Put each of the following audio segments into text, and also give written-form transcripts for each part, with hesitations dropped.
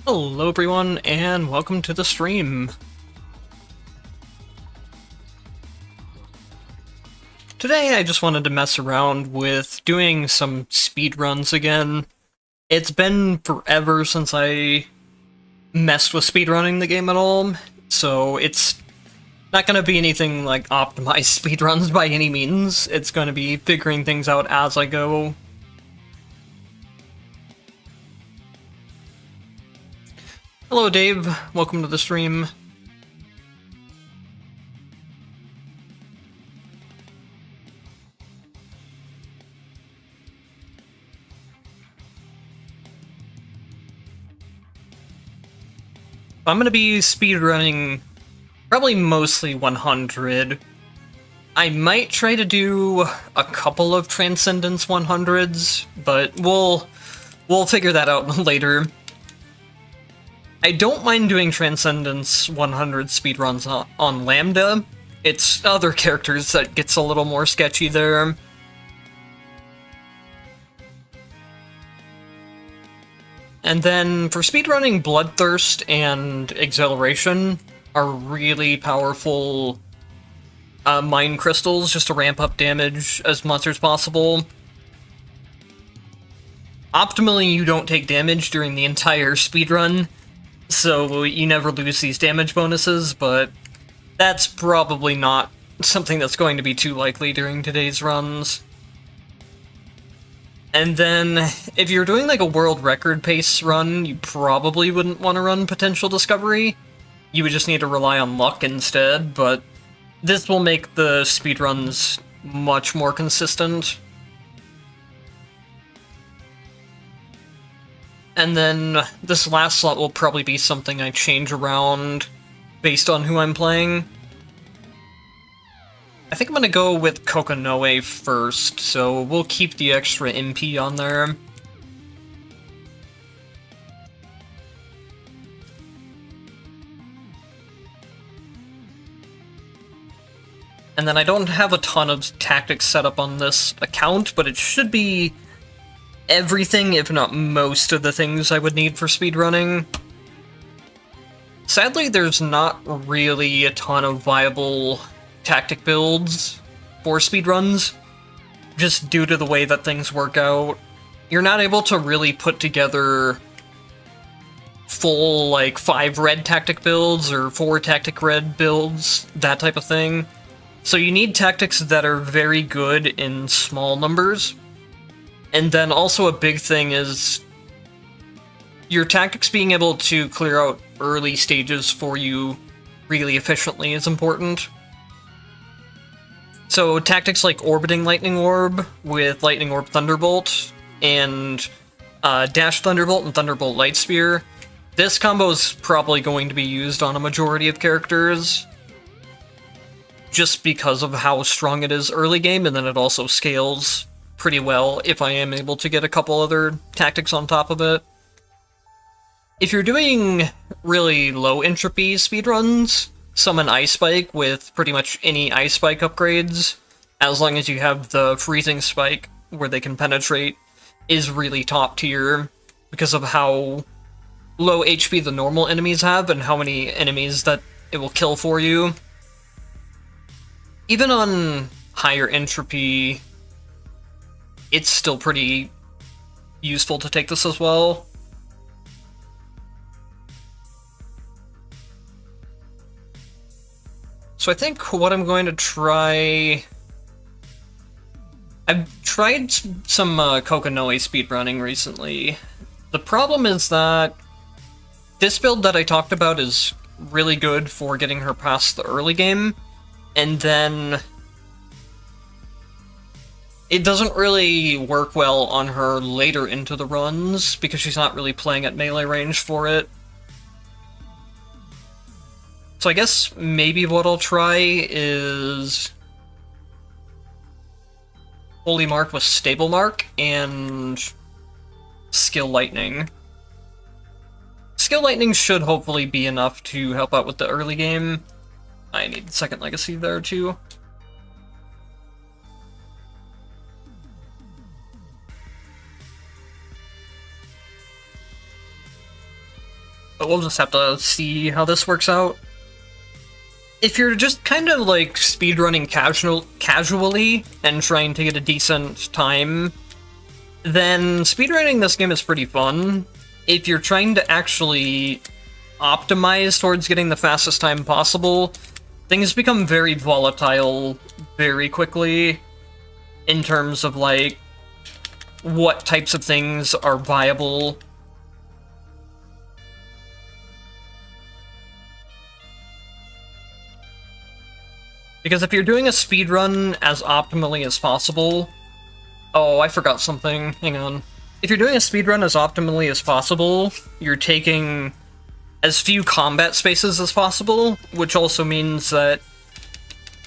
Hello everyone, and welcome to the stream. Today I just wanted to mess around with doing some speedruns again. It's been forever since I messed with speedrunning the game at all, so it's not going to be anything like optimized speedruns by any means. It's going to be figuring things out as I go. Hello Dave, welcome to the stream. I'm going to be speedrunning probably mostly 100. I might try to do a couple of Transcendence 100s, but we'll figure that out later. I don't mind doing Transcendence 100 speedruns on Lambda. It's other characters that gets a little more sketchy there. And then for speedrunning, Bloodthirst and Exhilaration are really powerful mind crystals just to ramp up damage as much as possible. Optimally, you don't take damage during the entire speedrun, so you never lose these damage bonuses, but that's probably not something that's going to be too likely during today's runs. And then, if you're doing like a world record pace run, you probably wouldn't want to run Potential Discovery. You would just need to rely on luck instead, but this will make the speedruns much more consistent. And then this last slot will probably be something I change around based on who I'm playing. I think I'm gonna go with Kokonoe first, so we'll keep the extra MP on there. And then I don't have a ton of tactics set up on this account, but it should be everything, if not most of the things I would need for speedrunning. Sadly, there's not really a ton of viable tactic builds for speedruns, just due to the way that things work out. You're not able to really put together full, like, 5 red tactic builds or 4 tactic red builds, that type of thing. So you need tactics that are very good in small numbers. And then also a big thing is your tactics being able to clear out early stages for you really efficiently is important. So tactics like Orbiting Lightning Orb with Lightning Orb Thunderbolt and Dash Thunderbolt and Thunderbolt Light Spear, this combo is probably going to be used on a majority of characters just because of how strong it is early game, and then it also scales pretty well if I am able to get a couple other tactics on top of it. If you're doing really low entropy speedruns, summon Ice Spike with pretty much any Ice Spike upgrades, as long as you have the Freezing Spike where they can penetrate, is really top tier because of how low HP the normal enemies have and how many enemies that it will kill for you. Even on higher entropy, it's still pretty useful to take this as well. So I think what I'm going to try... I've tried some Kokonoe speedrunning recently. The problem is that this build that I talked about is really good for getting her past the early game, and then it doesn't really work well on her later into the runs because she's not really playing at melee range for it. So I guess maybe what I'll try is Holy Mark with Stable Mark and Skill Lightning. Skill Lightning should hopefully be enough to help out with the early game. I need Second Legacy there too. but we'll just have to see how this works out. If you're just kind of like speedrunning casually and trying to get a decent time, then speedrunning this game is pretty fun. If you're trying to actually optimize towards getting the fastest time possible, things become very volatile very quickly in terms of like what types of things are viable. Because if you're doing a speedrun as optimally as possible... Oh, I forgot something. Hang on. If you're doing a speedrun as optimally as possible, you're taking as few combat spaces as possible, which also means that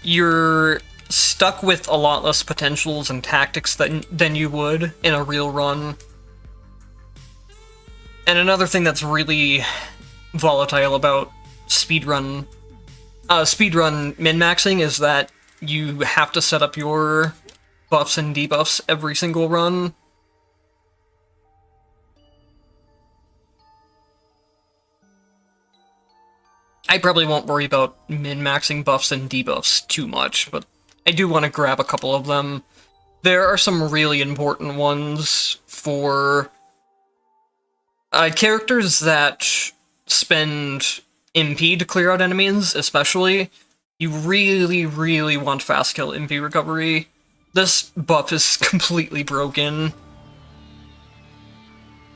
you're stuck with a lot less potentials and tactics than you would in a real run. And another thing that's really volatile about speedrun min-maxing is that you have to set up your buffs and debuffs every single run. I probably won't worry about min-maxing buffs and debuffs too much, but I do want to grab a couple of them. There are some really important ones for characters that spend MP to clear out enemies, especially. You really, really want fast kill MP recovery. This buff is completely broken.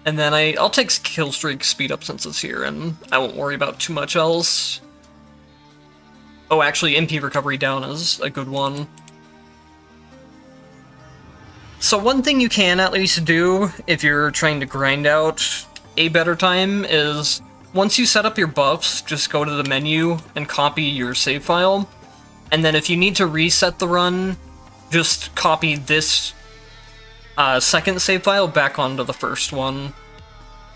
And then I'll take kill streak speed up since it's here, and I won't worry about too much else. Oh, actually, MP recovery down is a good one. So one thing you can at least do if you're trying to grind out a better time is, once you set up your buffs, just go to the menu and copy your save file. And then if you need to reset the run, just copy this second save file back onto the first one.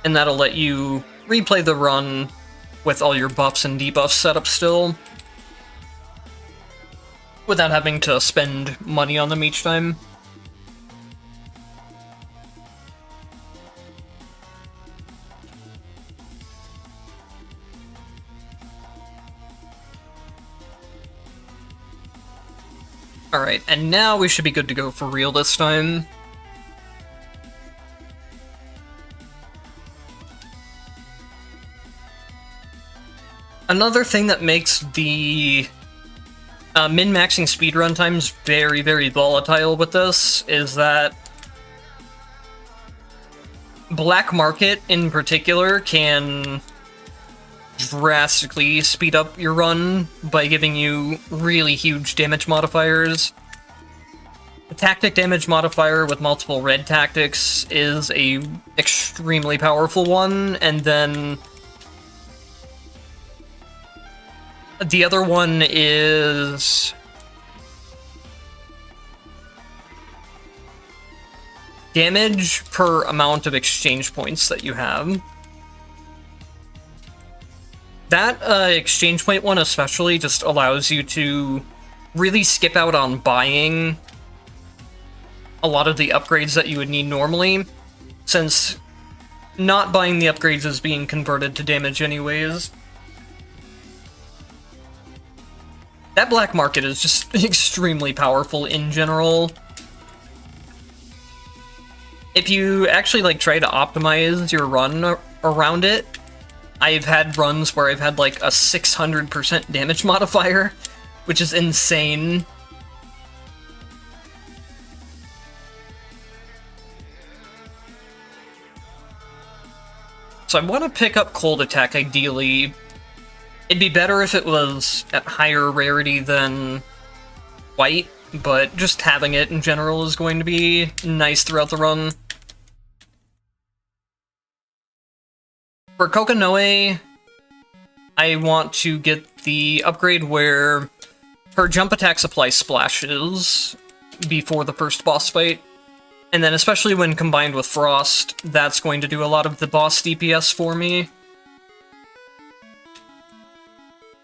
And that'll let you replay the run with all your buffs and debuffs set up still, without having to spend money on them each time. Alright, and now we should be good to go for real this time. Another thing that makes the min-maxing speedrun times very, very volatile with this is that Black Market, in particular, can drastically speed up your run by giving you really huge damage modifiers. The tactic damage modifier with multiple red tactics is a extremely powerful one, and then the other one is damage per amount of exchange points that you have. That exchange point one especially just allows you to really skip out on buying a lot of the upgrades that you would need normally, since not buying the upgrades is being converted to damage anyways. That Black Market is just extremely powerful in general. If you actually like try to optimize your run around it, I've had runs where I've had like a 600% damage modifier, which is insane. So I want to pick up Cold Attack ideally. It'd be better if it was at higher rarity than White, but just having it in general is going to be nice throughout the run. For Kokanoe, I want to get the upgrade where her jump attacks apply splashes before the first boss fight. And then especially when combined with Frost, that's going to do a lot of the boss DPS for me.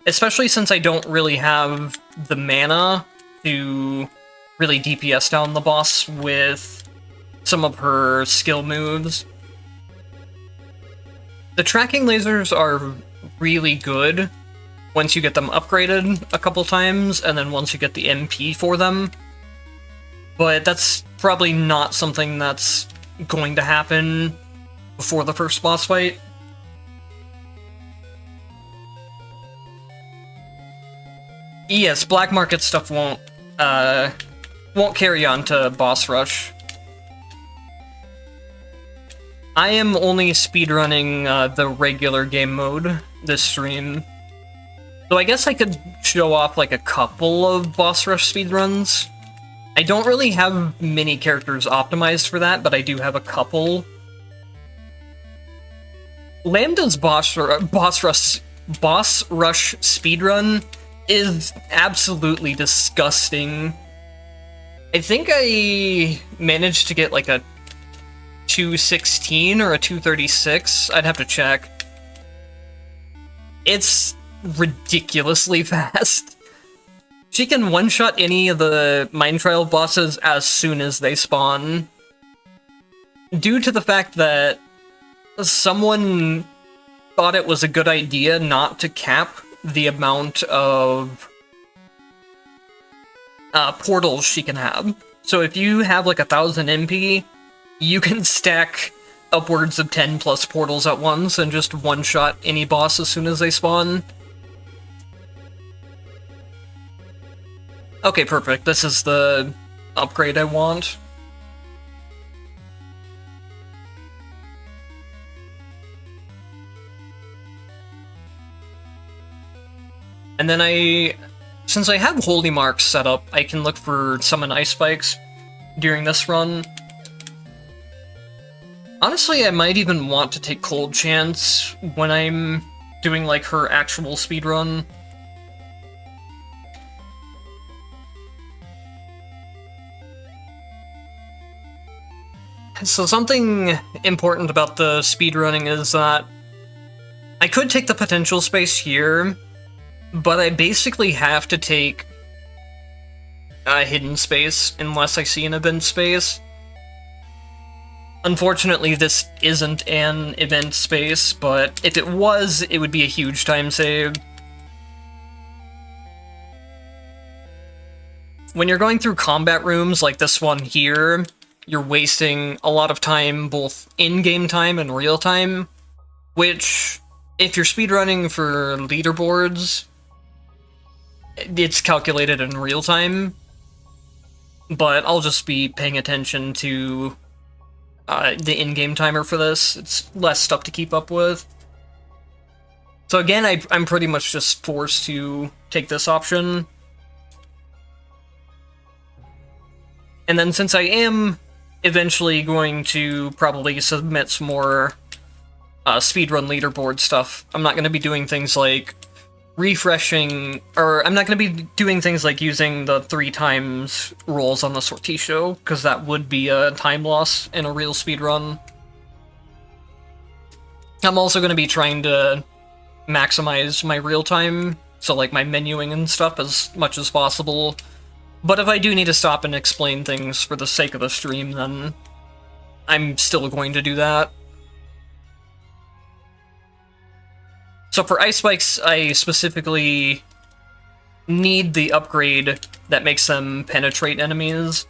Especially since I don't really have the mana to really DPS down the boss with some of her skill moves. The tracking lasers are really good once you get them upgraded a couple times, and then once you get the MP for them. But that's probably not something that's going to happen before the first boss fight. Yes, black market stuff won't carry on to boss rush. I am only speedrunning the regular game mode this stream. So I guess I could show off like a couple of boss rush speedruns. I don't really have many characters optimized for that, but I do have a couple. Lambda's boss rush speedrun is absolutely disgusting. I think I managed to get like a 216 or a 236. I'd have to check. It's ridiculously fast. She can one-shot any of the Mine Trial bosses as soon as they spawn. Due to the fact that someone thought it was a good idea not to cap the amount of portals she can have. So if you have like 1,000 MP, you can stack upwards of 10 plus portals at once and just one-shot any boss as soon as they spawn. Okay, perfect. This is the upgrade I want. And then since I have Holy Marks set up, I can look for Summon Ice Spikes during this run. Honestly, I might even want to take Cold Chance when I'm doing, like, her actual speedrun. So something important about the speedrunning is that I could take the potential space here, but I basically have to take a hidden space unless I see an event space. Unfortunately, this isn't an event space, but if it was, it would be a huge time save. When you're going through combat rooms like this one here, you're wasting a lot of time, both in-game time and real time, which, if you're speedrunning for leaderboards, it's calculated in real time, but I'll just be paying attention to the in-game timer for this. It's less stuff to keep up with. So again, I'm pretty much just forced to take this option. And then since I am eventually going to probably submit some more speedrun leaderboard stuff, I'm not going to be doing things like refreshing, or I'm not going to be doing things like using the 3 times rolls on the Sortisho, because that would be a time loss in a real speedrun. I'm also going to be trying to maximize my real time, so like my menuing and stuff as much as possible. But if I do need to stop and explain things for the sake of the stream, then I'm still going to do that. So for Ice Spikes, I specifically need the upgrade that makes them penetrate enemies.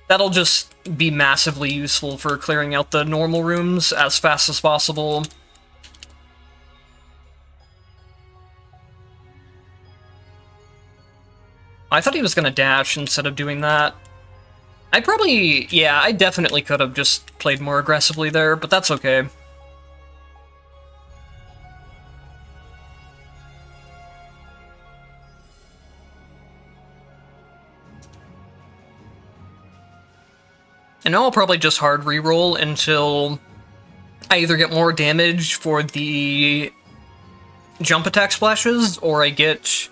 That'll just be massively useful for clearing out the normal rooms as fast as possible. I thought he was gonna dash instead of doing that. I definitely could have just played more aggressively there, but that's okay. And now I'll probably just hard reroll until I either get more damage for the jump attack splashes, or I get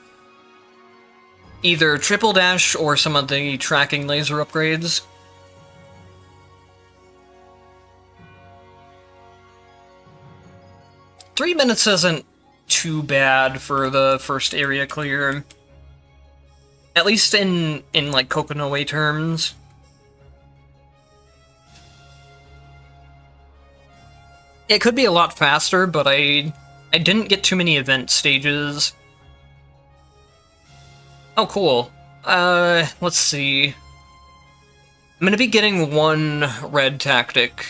either triple dash or some of the tracking laser upgrades. Three minutes isn't too bad for the first area clear. At least in like Kokonoe terms. It could be a lot faster, but I didn't get too many event stages. Oh, cool. Let's see. I'm gonna be getting one red tactic,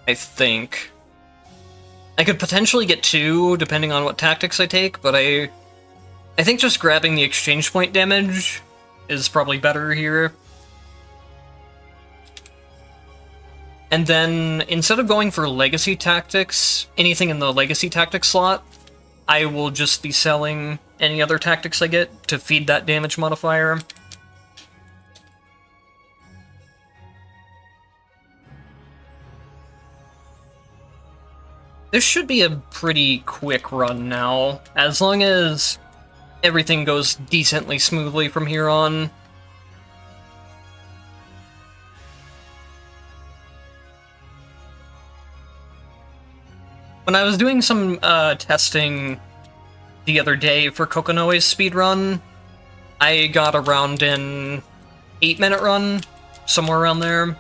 I think. I could potentially get two, depending on what tactics I take, but I think just grabbing the exchange point damage is probably better here. And then, instead of going for legacy tactics, anything in the legacy tactics slot, I will just be selling any other tactics I get to feed that damage modifier. This should be a pretty quick run now, as long as everything goes decently smoothly from here on. When I was doing some testing the other day for Kokonoe's speedrun, I got around an 8-minute run, somewhere around there. It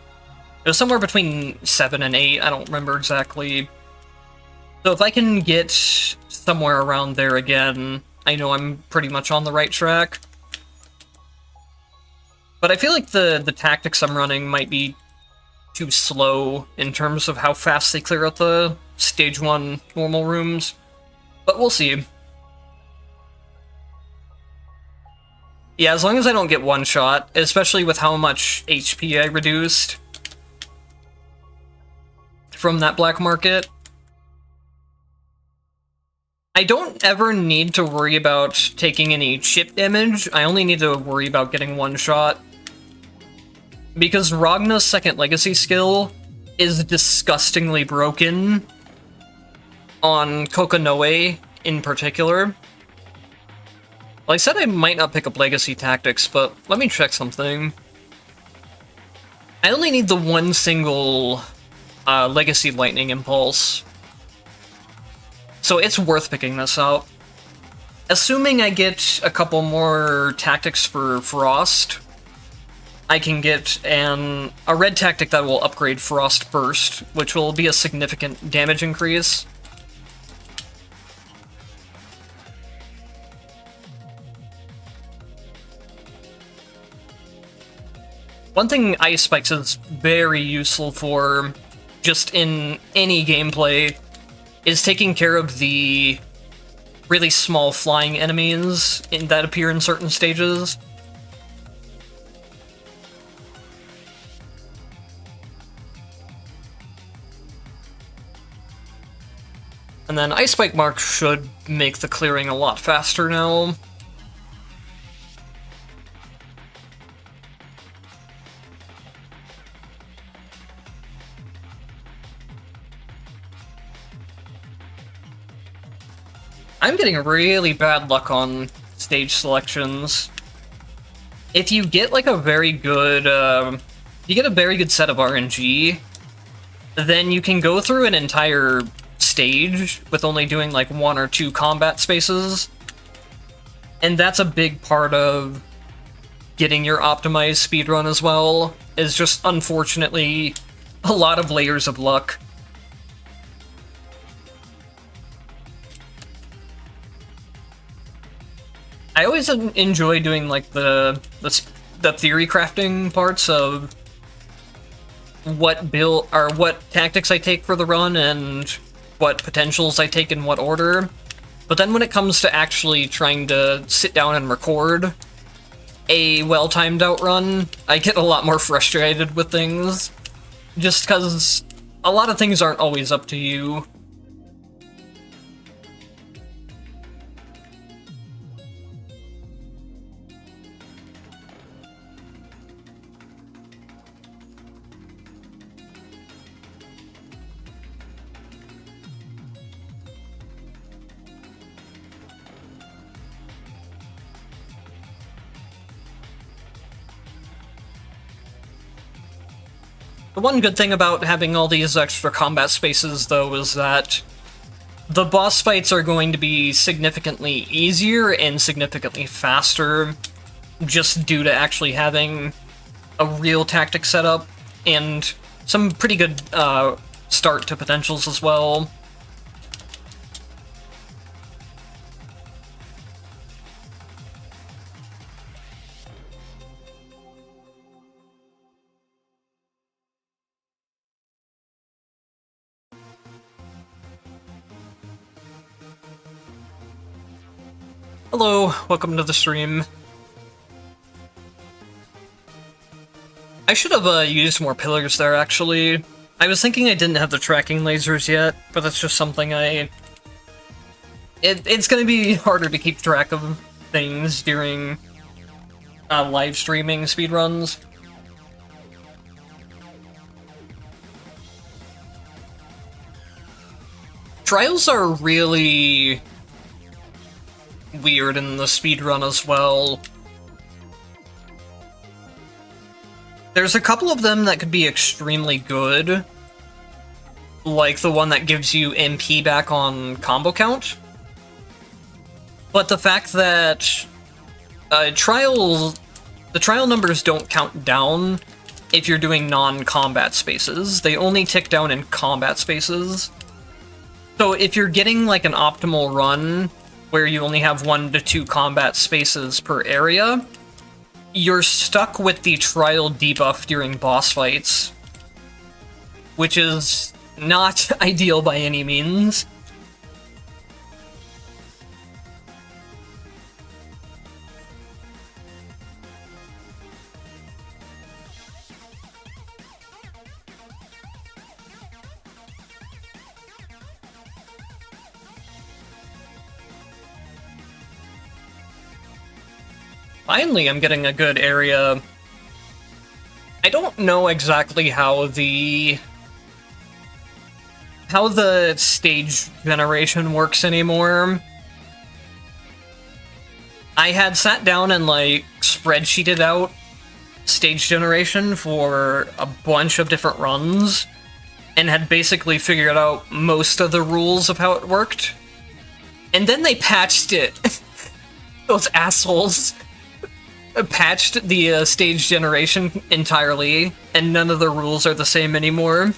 was somewhere between 7 and 8, I don't remember exactly. So if I can get somewhere around there again, I know I'm pretty much on the right track. But I feel like the tactics I'm running might be too slow in terms of how fast they clear out the Stage 1 normal rooms. But we'll see. Yeah, as long as I don't get one shot, especially with how much HP I reduced from that black market. I don't ever need to worry about taking any chip damage, I only need to worry about getting one shot. Because Ragna's second legacy skill is disgustingly broken on Kokonoe in particular. Well, I said I might not pick up legacy tactics, but let me check something. I only need the one single legacy lightning impulse. So it's worth picking this up. Assuming I get a couple more tactics for Frost, I can get a red tactic that will upgrade Frost first, which will be a significant damage increase. One thing Ice Spikes is very useful for, just in any gameplay, is taking care of the really small flying enemies that appear in certain stages. And then Ice Spike Mark should make the clearing a lot faster now. I'm getting really bad luck on stage selections. If you get like a very good, you get a very good set of RNG, then you can go through an entire stage with only doing like 1 or 2 combat spaces. And that's a big part of getting your optimized speedrun as well, is just unfortunately a lot of layers of luck. I always enjoy doing like the theory crafting parts of what build or what tactics I take for the run and what potentials I take in what order. But then when it comes to actually trying to sit down and record a well-timed outrun, I get a lot more frustrated with things, just because a lot of things aren't always up to you. The one good thing about having all these extra combat spaces, though, is that the boss fights are going to be significantly easier and significantly faster, just due to actually having a real tactic setup and some pretty good start to potentials as well. Hello, welcome to the stream. I should have used more pillars there, actually. I was thinking I didn't have the tracking lasers yet, but that's just something It's gonna be harder to keep track of things during live streaming speedruns. Trials are really weird in the speedrun as well. There's a couple of them that could be extremely good, like the one that gives you MP back on combo count. But the fact that the trial numbers don't count down if you're doing non-combat spaces. They only tick down in combat spaces. So if you're getting like an optimal run where you only have 1 to 2 combat spaces per area, you're stuck with the trial debuff during boss fights, which is not ideal by any means. Finally, I'm getting a good area. I don't know exactly how the stage generation works anymore. I had sat down and like spreadsheeted out stage generation for a bunch of different runs and had basically figured out most of the rules of how it worked. And then they patched it. Those assholes. Patched the stage generation entirely, and none of the rules are the same anymore.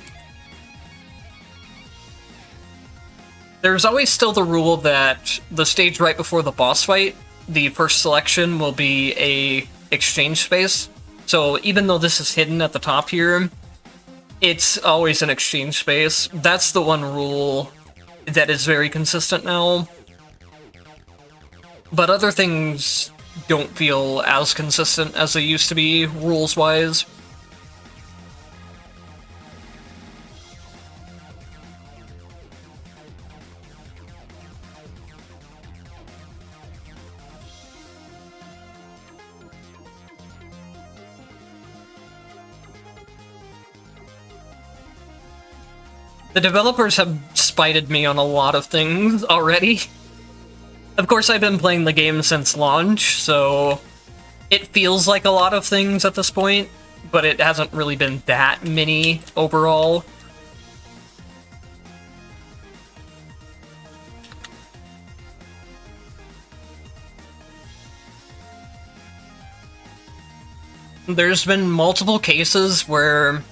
There's always still the rule that the stage right before the boss fight, the first selection will be a exchange space. So even though this is hidden at the top here, it's always an exchange space. That's the one rule that is very consistent now. But other things don't feel as consistent as they used to be, rules-wise. The developers have spited me on a lot of things already. Of course, I've been playing the game since launch, so it feels like a lot of things at this point, but it hasn't really been that many overall. There's been multiple cases where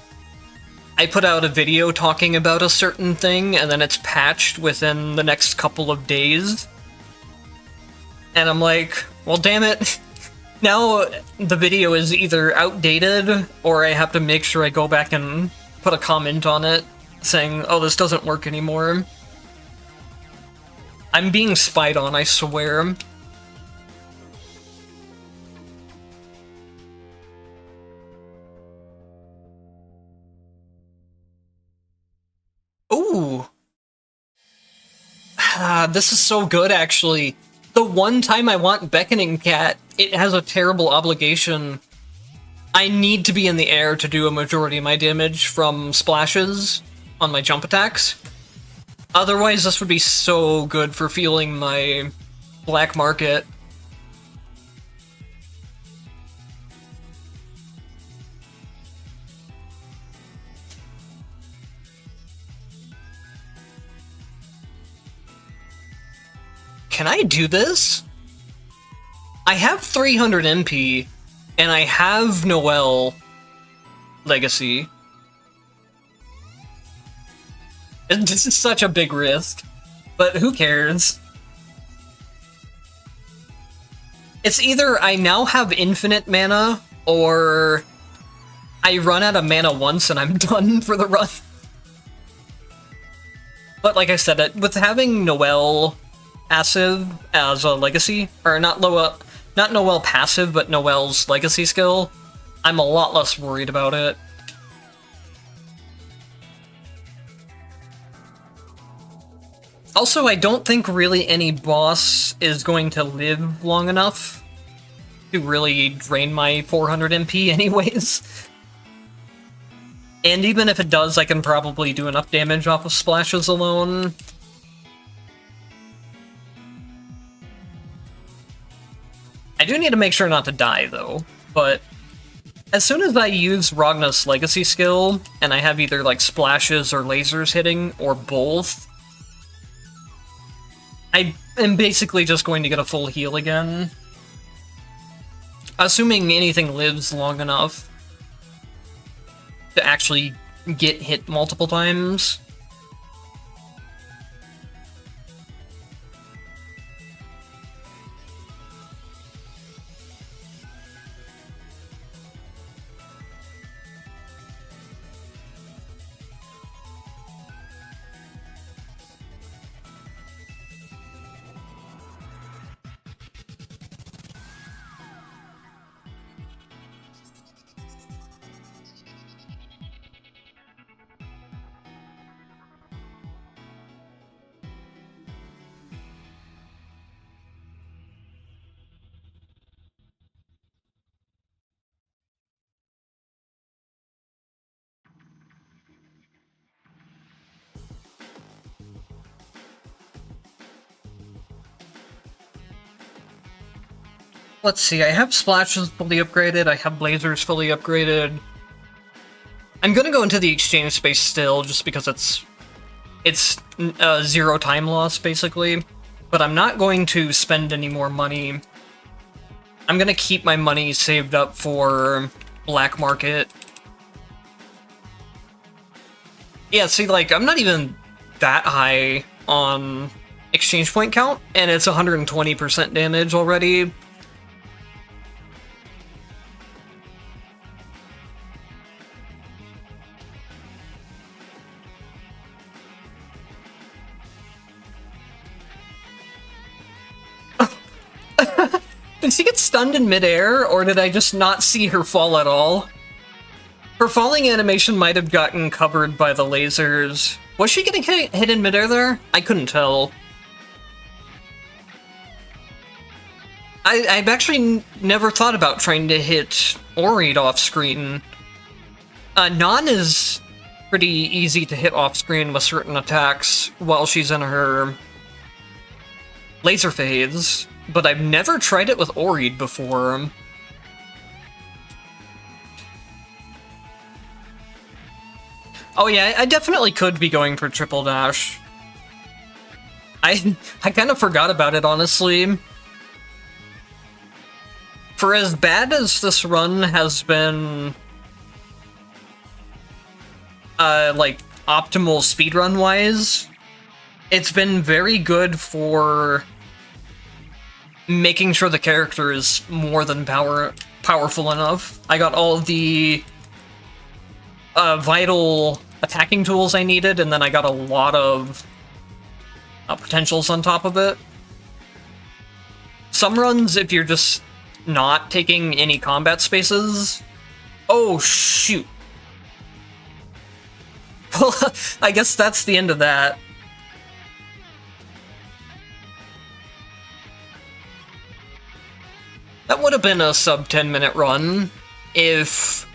I put out a video talking about a certain thing, and then it's patched within the next couple of days. And I'm like, well, damn it. Now the video is either outdated, or I have to make sure I go back and put a comment on it saying, oh, this doesn't work anymore. I'm being spied on, I swear. Ooh. This is so good, actually. The one time I want Beckoning Cat, it has a terrible obligation. I need to be in the air to do a majority of my damage from splashes on my jump attacks. Otherwise, this would be so good for fueling my black market. Can I do this? I have 300 MP, and I have Noelle Legacy. This is such a big risk, but who cares? It's either I now have infinite mana, or I run out of mana once and I'm done for the run. But like I said, with having Noelle passive as a legacy, or not Noelle passive, but Noelle's legacy skill, I'm a lot less worried about it. Also, I don't think really any boss is going to live long enough to really drain my 400 MP anyways. And even if it does, I can probably do enough damage off of splashes alone. I do need to make sure not to die, though, but as soon as I use Ragna's legacy skill, and I have either, like, splashes or lasers hitting, or both, I am basically just going to get a full heal again. Assuming anything lives long enough to actually get hit multiple times. Let's see, I have splashes fully upgraded, I have blazers fully upgraded. I'm gonna go into the exchange space still, just because it's zero time loss, basically. But I'm not going to spend any more money. I'm gonna keep my money saved up for black market. Yeah, see, like, I'm not even that high on exchange point count, and it's 120% damage already. Did she get stunned in midair, or did I just not see her fall at all? Her falling animation might have gotten covered by the lasers. Was she getting hit in midair there? I couldn't tell. I've actually never thought about trying to hit Oreid off-screen. Non is pretty easy to hit off-screen with certain attacks while she's in her laser phase. But I've never tried it with Oreid before. Oh yeah, I definitely could be going for triple dash. I kind of forgot about it, honestly. For as bad as this run has been, like, optimal speedrun-wise, it's been very good for making sure the character is more than powerful enough. I got all the vital attacking tools I needed, and then I got a lot of potentials on top of it. Some runs, if you're just not taking any combat spaces... Oh, shoot. Well, I guess that's the end of that. That would have been a sub 10-minute run if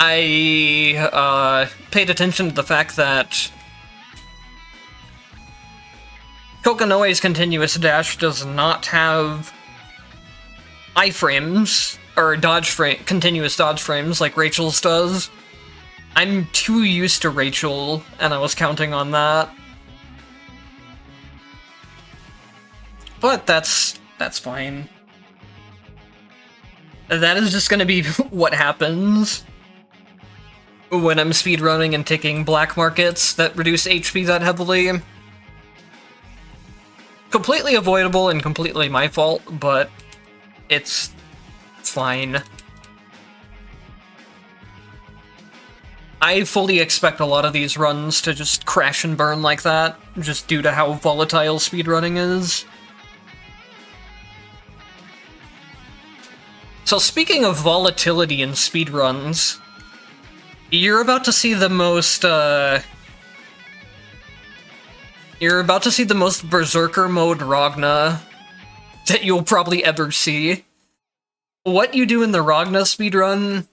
I paid attention to the fact that Kokanoe's continuous dash does not have iframes, or continuous dodge frames like Rachel's does. I'm too used to Rachel, and I was counting on that. But that's fine. That is just gonna be what happens. when I'm speedrunning and taking black markets that reduce HP that heavily. Completely avoidable and completely my fault, but it's fine. I fully expect a lot of these runs to just crash and burn like that, just due to how volatile speedrunning is. So speaking of volatility in speedruns, you're about to see the most, Berserker mode Ragna that you'll probably ever see. What you do in the Ragna speedrun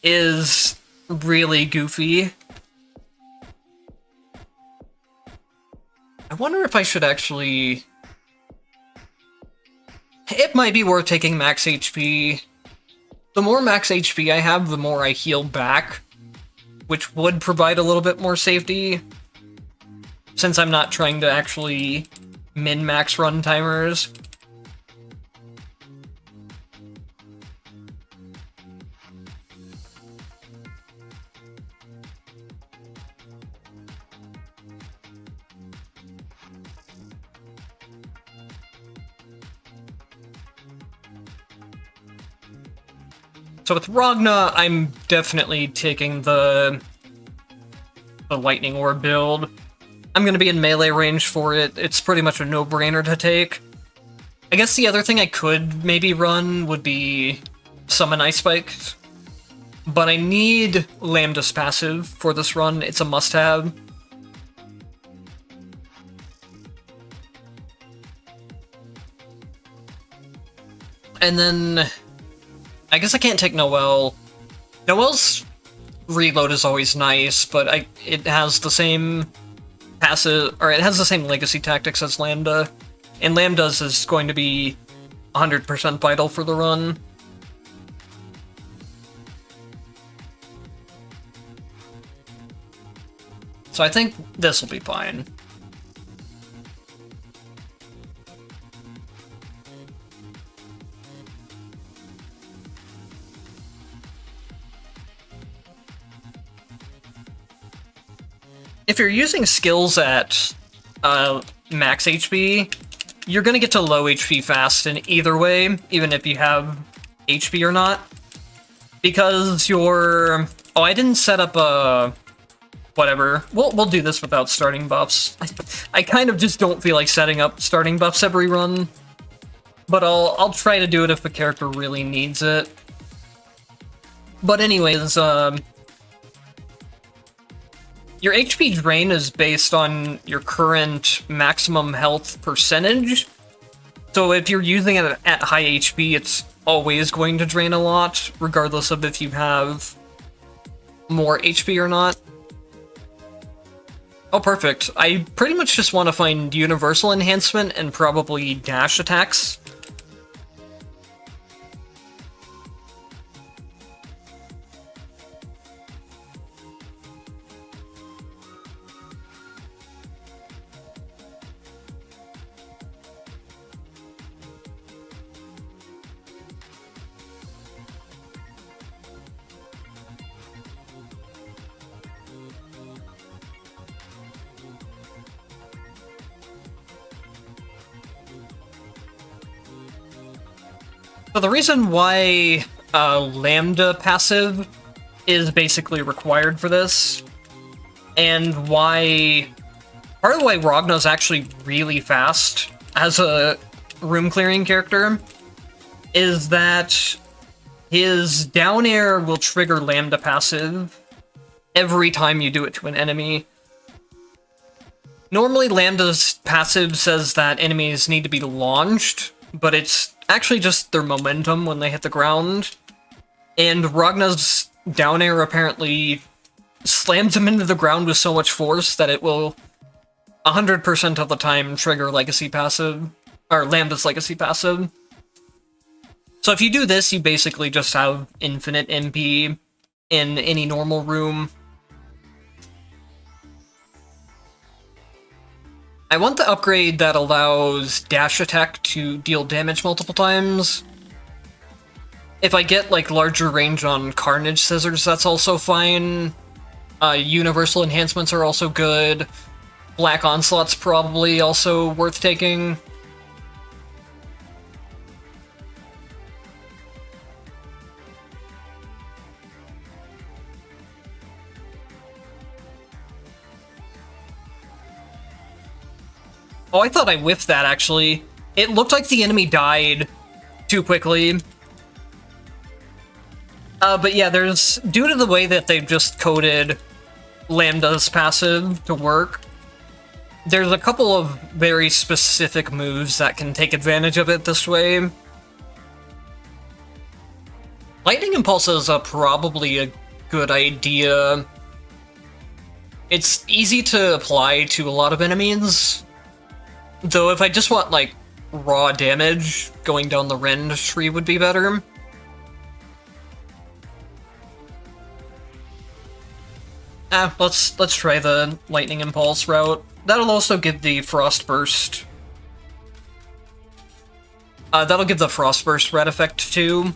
is really goofy. I wonder if I should actually... It might be worth taking max HP. The more max HP I have, the more I heal back, which would provide a little bit more safety, since I'm not trying to actually min-max run timers. So with Ragna, I'm definitely taking the Lightning Orb build. I'm going to be in melee range for it. It's pretty much a no-brainer to take. I guess the other thing I could maybe run would be Summon Ice Spike, but I need Lambda's passive for this run. It's a must-have. And then I guess I can't take Noelle. Noelle's reload is always nice, but it has the same passive, or it has the same legacy tactics as Lambda, and Lambda's is going to be 100% vital for the run. So I think this will be fine. If you're using skills at max HP, you're gonna get to low HP fast in either way, even if you have HP or not. Because you're... Oh, I didn't set up a... Whatever. We'll do this without starting buffs. I kind of just don't feel like setting up starting buffs every run. But I'll try to do it if the character really needs it. But anyways, your HP drain is based on your current maximum health percentage. So if you're using it at high HP, it's always going to drain a lot, regardless of if you have more HP or not. Oh, perfect. I pretty much just want to find universal enhancement and probably dash attacks. So the reason why Lambda passive is basically required for this, and why... Part of why Ragna's actually really fast as a room-clearing character is that his down air will trigger Lambda passive every time you do it to an enemy. Normally, Lambda's passive says that enemies need to be launched, but it's actually just their momentum when they hit the ground. And Ragna's down air apparently slams him into the ground with so much force that it will 100% of the time trigger Legacy passive, or Lambda's Legacy passive. So if you do this, you basically just have infinite MP in any normal room. I want the upgrade that allows dash attack to deal damage multiple times. If I get, like, larger range on Carnage Scissors, that's also fine. Universal enhancements are also good. Black Onslaught's probably also worth taking. Oh, I thought I whiffed that, actually. It looked like the enemy died too quickly. But yeah, there's... Due to the way that they've just coded Lambda's passive to work, there's a couple of very specific moves that can take advantage of it this way. Lightning Impulse is probably a good idea. It's easy to apply to a lot of enemies, though if I just want, like, raw damage, going down the Rend tree would be better. Let's try the Lightning Impulse route. That'll also give the Frost Burst. That'll give the Frost Burst red effect too.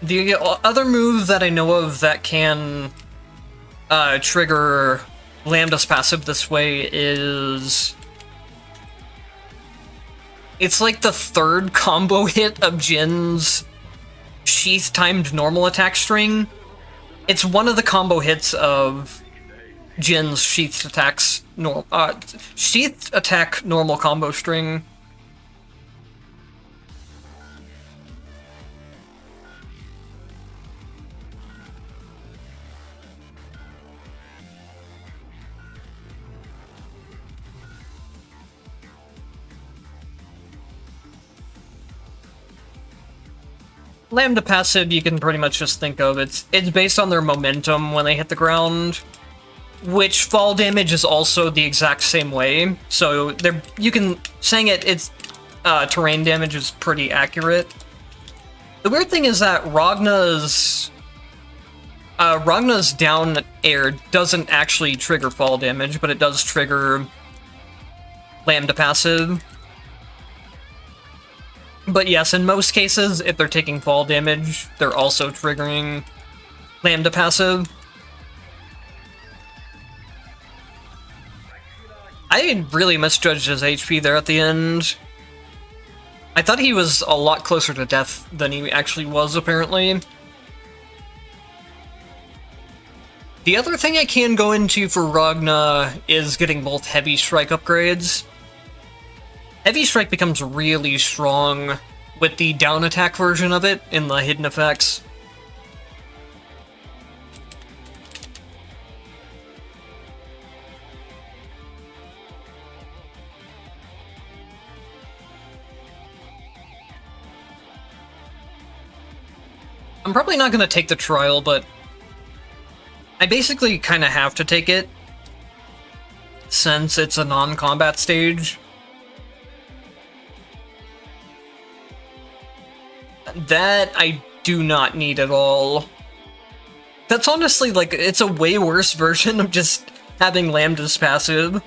The other move that I know of that can trigger Lambda's passive this way is... It's like the third combo hit of Jin's Sheath-timed normal attack string. It's one of the combo hits of Jin's Sheath attacks Sheath attack normal combo string. Lambda passive, you can pretty much just think of it's based on their momentum when they hit the ground, which fall damage is also the exact same way. So you can saying it's terrain damage is pretty accurate. The weird thing is that Ragna's down air doesn't actually trigger fall damage, but it does trigger Lambda passive. But yes, in most cases, if they're taking fall damage, they're also triggering Lambda passive. I really misjudged his HP there at the end. I thought he was a lot closer to death than he actually was, apparently. The other thing I can go into for Ragna is getting both Heavy Strike upgrades. Heavy Strike becomes really strong with the down attack version of it in the hidden effects. I'm probably not going to take the trial, but I basically kind of have to take it since it's a non-combat stage. That I do not need at all. That's honestly, like, it's a way worse version of just having Lambda's passive.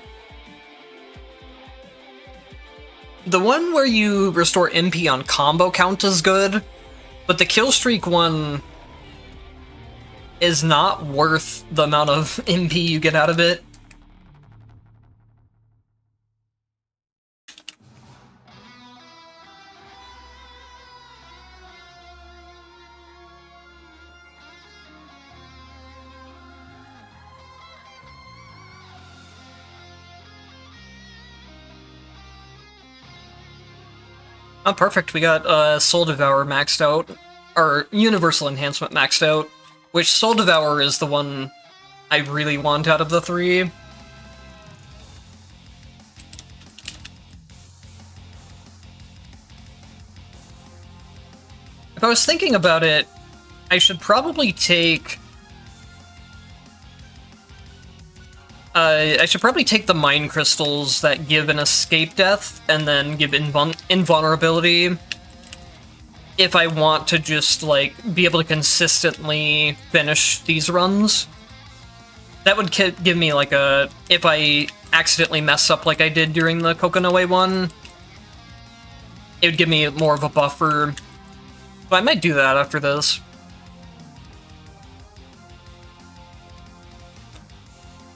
The one where you restore MP on combo count is good, but the kill streak one is not worth the amount of MP you get out of it. Oh, perfect. We got Soul Devour maxed out, or Universal Enhancement maxed out, which Soul Devour is the one I really want out of the three. If I was thinking about it, I should probably take... the Mind Crystals that give an escape death, and then give invulnerability, if I want to just, like, be able to consistently finish these runs. That would give me, like, a... If I accidentally mess up like I did during the Kokonoe one, it would give me more of a buffer But I might do that after this.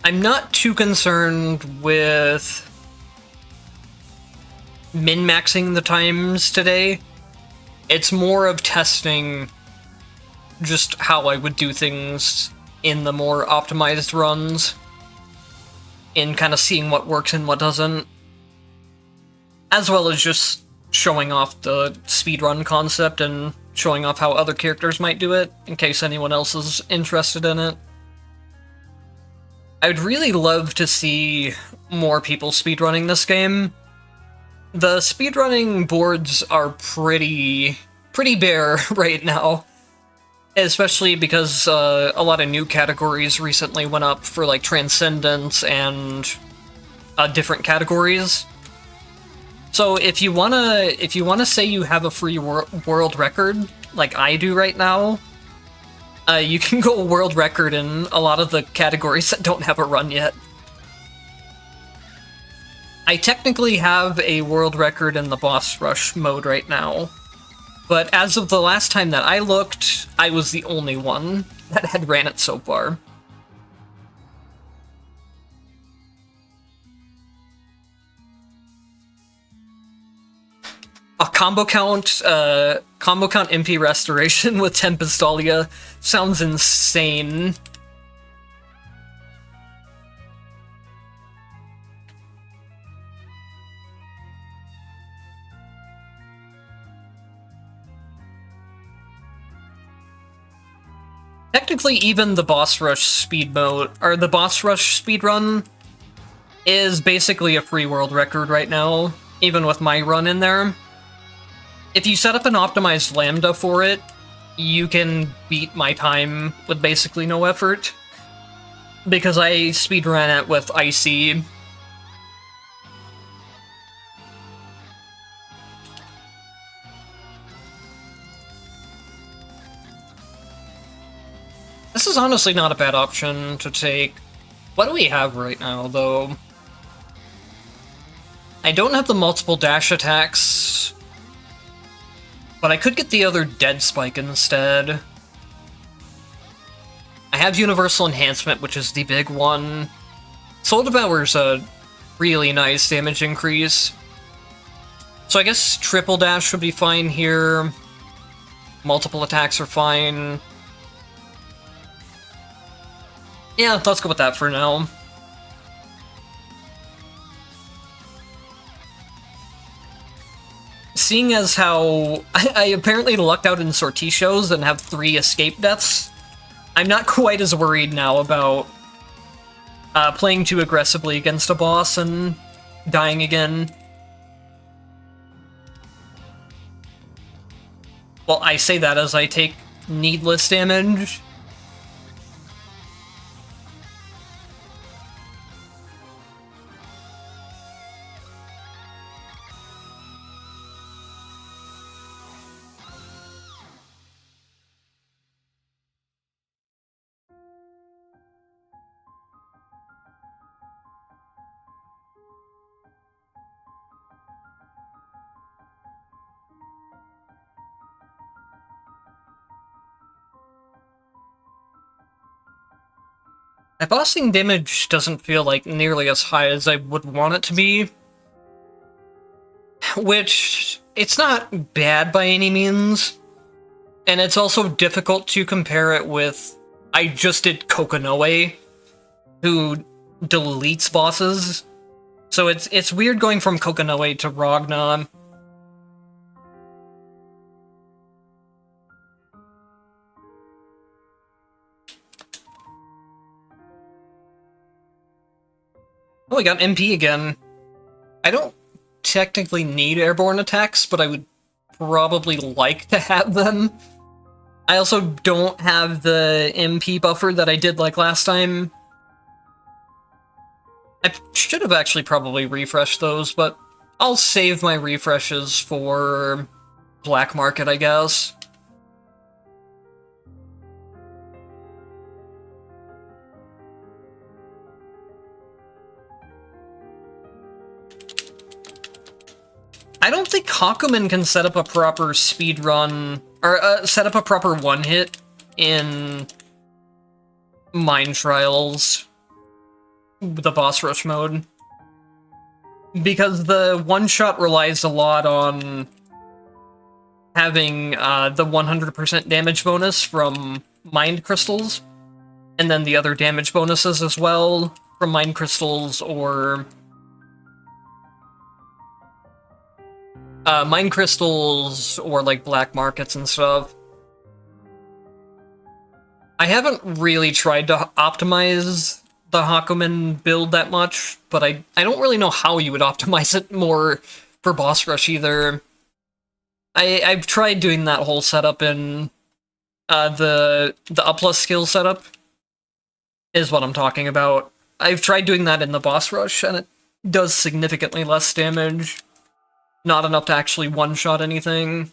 I'm not too concerned with min-maxing the times today. It's more of testing just how I would do things in the more optimized runs, and kind of seeing what works and what doesn't, as well as just showing off the speedrun concept and showing off how other characters might do it, in case anyone else is interested in it. I would really love to see more people speedrunning this game. The speedrunning boards are pretty bare right now, especially because a lot of new categories recently went up for like Transcendence and different categories. So if you wanna say you have a free world record like I do right now, you can go world record in a lot of the categories that don't have a run yet. I technically have a world record in the boss rush mode right now, but as of the last time that I looked, I was the only one that had ran it so far. A combo count MP restoration with Tempestalia sounds insane. Technically, even the boss rush speed mode, or the boss rush speedrun, is basically a free world record right now, even with my run in there. If you set up an optimized lambda for it, you can beat my time with basically no effort, because I speedran it with Icy. This is honestly not a bad option to take. What do we have right now, though? I don't have the multiple dash attacks, but I could get the other dead spike instead. I have universal enhancement, which is the big one. Soul Devour's a really nice damage increase. So I guess triple dash would be fine here. Multiple attacks are fine. Yeah, let's go with that for now. Seeing as how I apparently lucked out in Sortitios and have 3 escape deaths, I'm not quite as worried now about playing too aggressively against a boss and dying again. Well, I say that as I take needless damage. My bossing damage doesn't feel like nearly as high as I would want it to be. Which, it's not bad by any means. And it's also difficult to compare it with... I just did Kokonoe, who deletes bosses. So it's weird going from Kokonoe to Ragna. Oh, we got MP again. I don't technically need airborne attacks, but I would probably like to have them. I also don't have the MP buffer that I did like last time. I should have actually probably refreshed those, but I'll save my refreshes for Black Market, I guess. I don't think Hakumen can set up a proper speedrun or set up a proper one-hit in Mine Trials, the boss rush mode. Because the one-shot relies a lot on having the 100% damage bonus from Mind Crystals, and then the other damage bonuses as well from Mind Crystals or... Mind Crystals or, like, black markets and stuff. I haven't really tried to optimize the Hakumen build that much, but I don't really know how you would optimize it more for boss rush either. I've tried doing that whole setup in the Uplus skill setup, is what I'm talking about. I've tried doing that in the boss rush, and it does significantly less damage. Not enough to actually one-shot anything.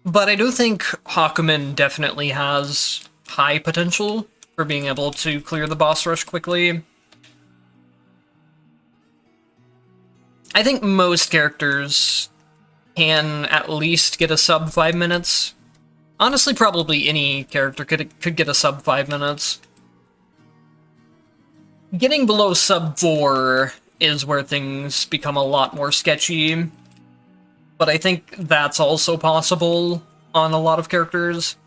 But I do think Hakumen definitely has high potential for being able to clear the boss rush quickly. I think most characters can at least get a sub 5 minutes. Honestly, probably any character could get a sub 5 minutes. Getting below sub 4 is where things become a lot more sketchy. But I think that's also possible on a lot of characters.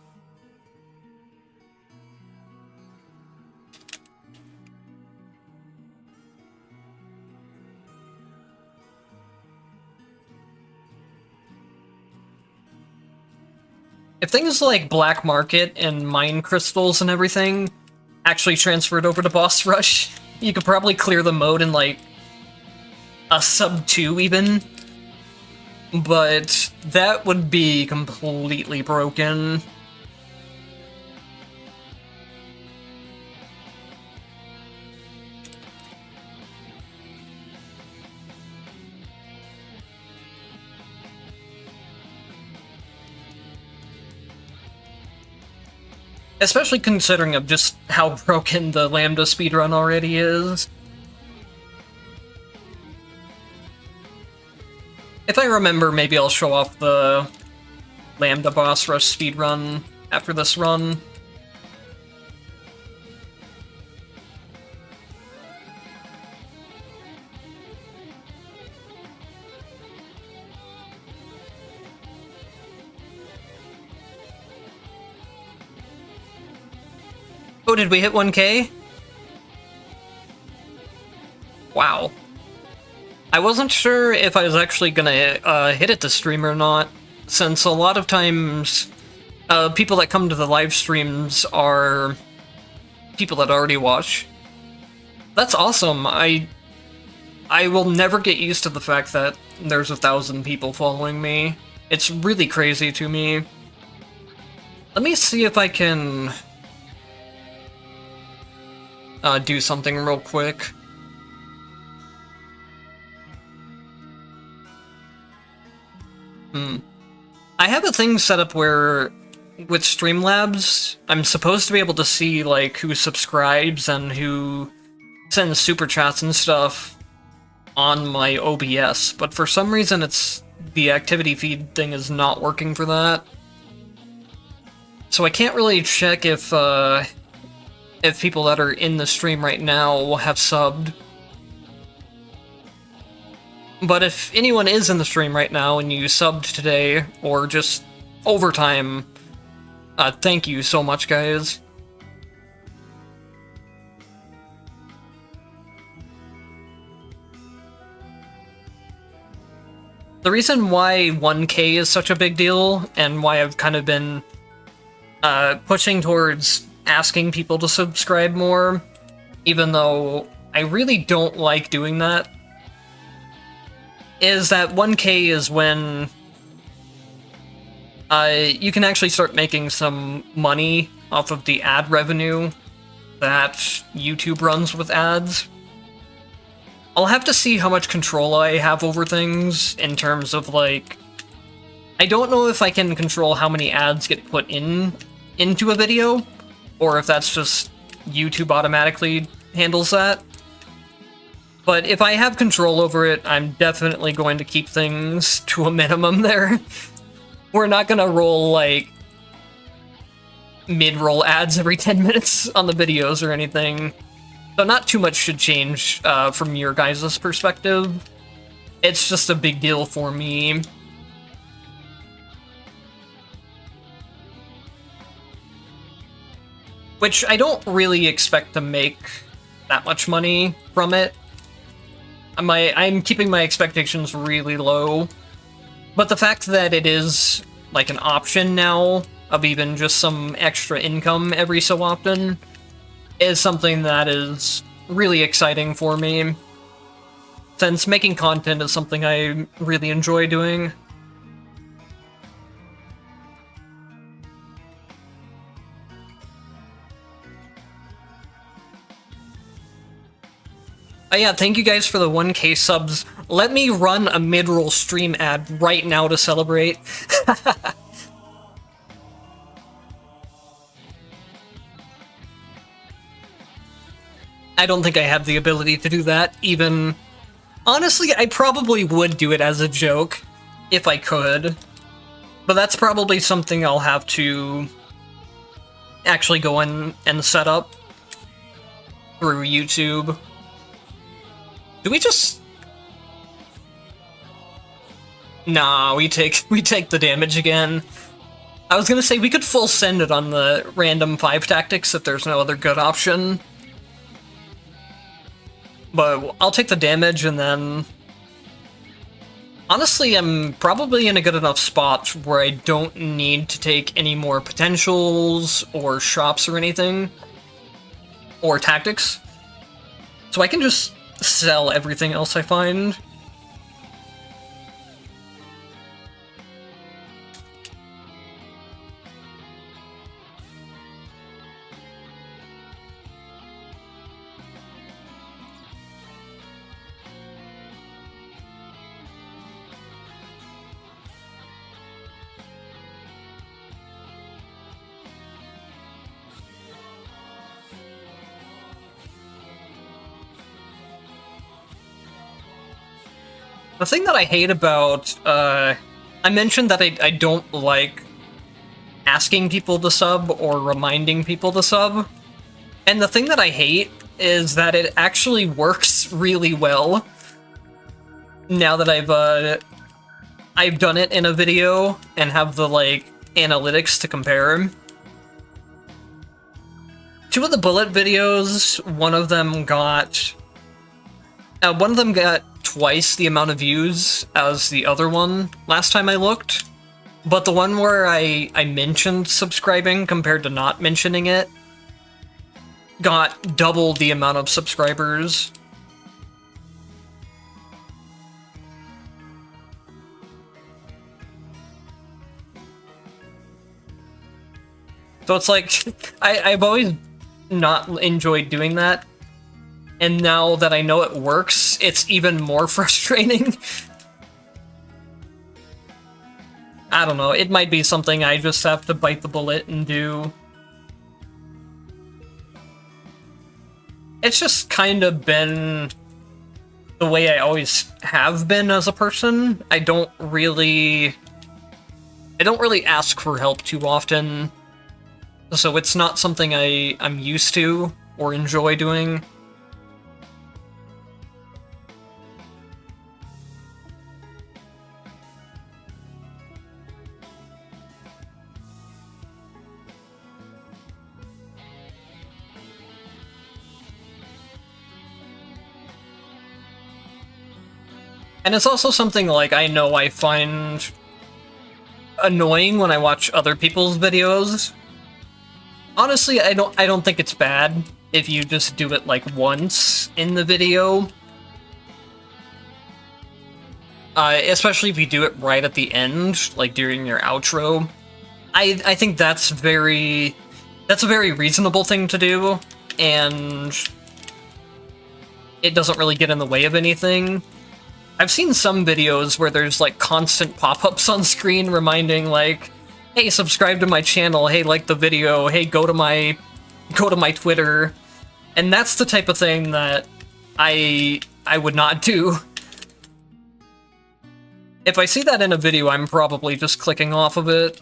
If things like Black Market and Mine Crystals and everything actually transferred over to Boss Rush, you could probably clear the mode in, like, a sub 2 even. But that would be completely broken. Especially considering of just how broken the Lambda speedrun already is. If I remember, maybe I'll show off the Lambda boss rush speedrun after this run. Oh, did we hit 1K? Wow. I wasn't sure if I was actually gonna hit it to stream or not, since a lot of times people that come to the live streams are people that already watch. That's awesome. I will never get used to the fact that there's 1,000 people following me. It's really crazy to me. Let me see if I can do something real quick. I have a thing set up where, with Streamlabs, I'm supposed to be able to see, like, who subscribes and who sends super chats and stuff on my OBS, but for some reason the activity feed thing is not working for that. So I can't really check if people that are in the stream right now have subbed. But if anyone is in the stream right now and you subbed today, or just overtime, thank you so much, guys. The reason why 1K is such a big deal, and why I've kind of been pushing towards asking people to subscribe more, even though I really don't like doing that, is that 1K is when you can actually start making some money off of the ad revenue that YouTube runs with ads. I'll have to see how much control I have over things in terms of, like, I don't know if I can control how many ads get put into a video, or if that's just YouTube automatically handles that. But if I have control over it, I'm definitely going to keep things to a minimum there. We're not gonna roll, like, mid-roll ads every 10 minutes on the videos or anything. So not too much should change from your guys' perspective. It's just a big deal for me. Which I don't really expect to make that much money from it. I'm keeping my expectations really low. But the fact that it is like an option now of even just some extra income every so often is something that is really exciting for me, since making content is something I really enjoy doing. Yeah, thank you guys for the 1K subs. Let me run a mid-roll stream ad right now to celebrate. I don't think I have the ability to do that, even... Honestly, I probably would do it as a joke, if I could. But that's probably something I'll have to actually go in and set up through YouTube. Do we just... Nah, we take the damage again. I was gonna say we could full send it on the random 5 tactics if there's no other good option. But I'll take the damage and then... Honestly, I'm probably in a good enough spot where I don't need to take any more potentials or shops or anything. Or tactics. So I can just sell everything else I find. The thing that I hate about, I mentioned that I don't like asking people to sub or reminding people to sub. And the thing that I hate is that it actually works really well now that I've done it in a video and have the, like, analytics to compare. 2 of the bullet videos, one of them got twice the amount of views as the other one last time I looked, but the one where I mentioned subscribing compared to not mentioning it got double the amount of subscribers. So it's like, I've always not enjoyed doing that. And now that I know it works, it's even more frustrating. I don't know, it might be something I just have to bite the bullet and do. It's just kind of been the way I always have been as a person. I don't really ask for help too often. So it's not something I'm used to or enjoy doing. And it's also something, like, I know I find annoying when I watch other people's videos. Honestly, I don't think it's bad if you just do it, like, once in the video. Especially if you do it right at the end, like during your outro. I think that's a very reasonable thing to do, and it doesn't really get in the way of anything. I've seen some videos where there's, like, constant pop-ups on screen reminding, like, hey, subscribe to my channel, hey, like the video, hey, go to my Twitter. And that's the type of thing that I I would not do. If I see that in a video, I'm probably just clicking off of it.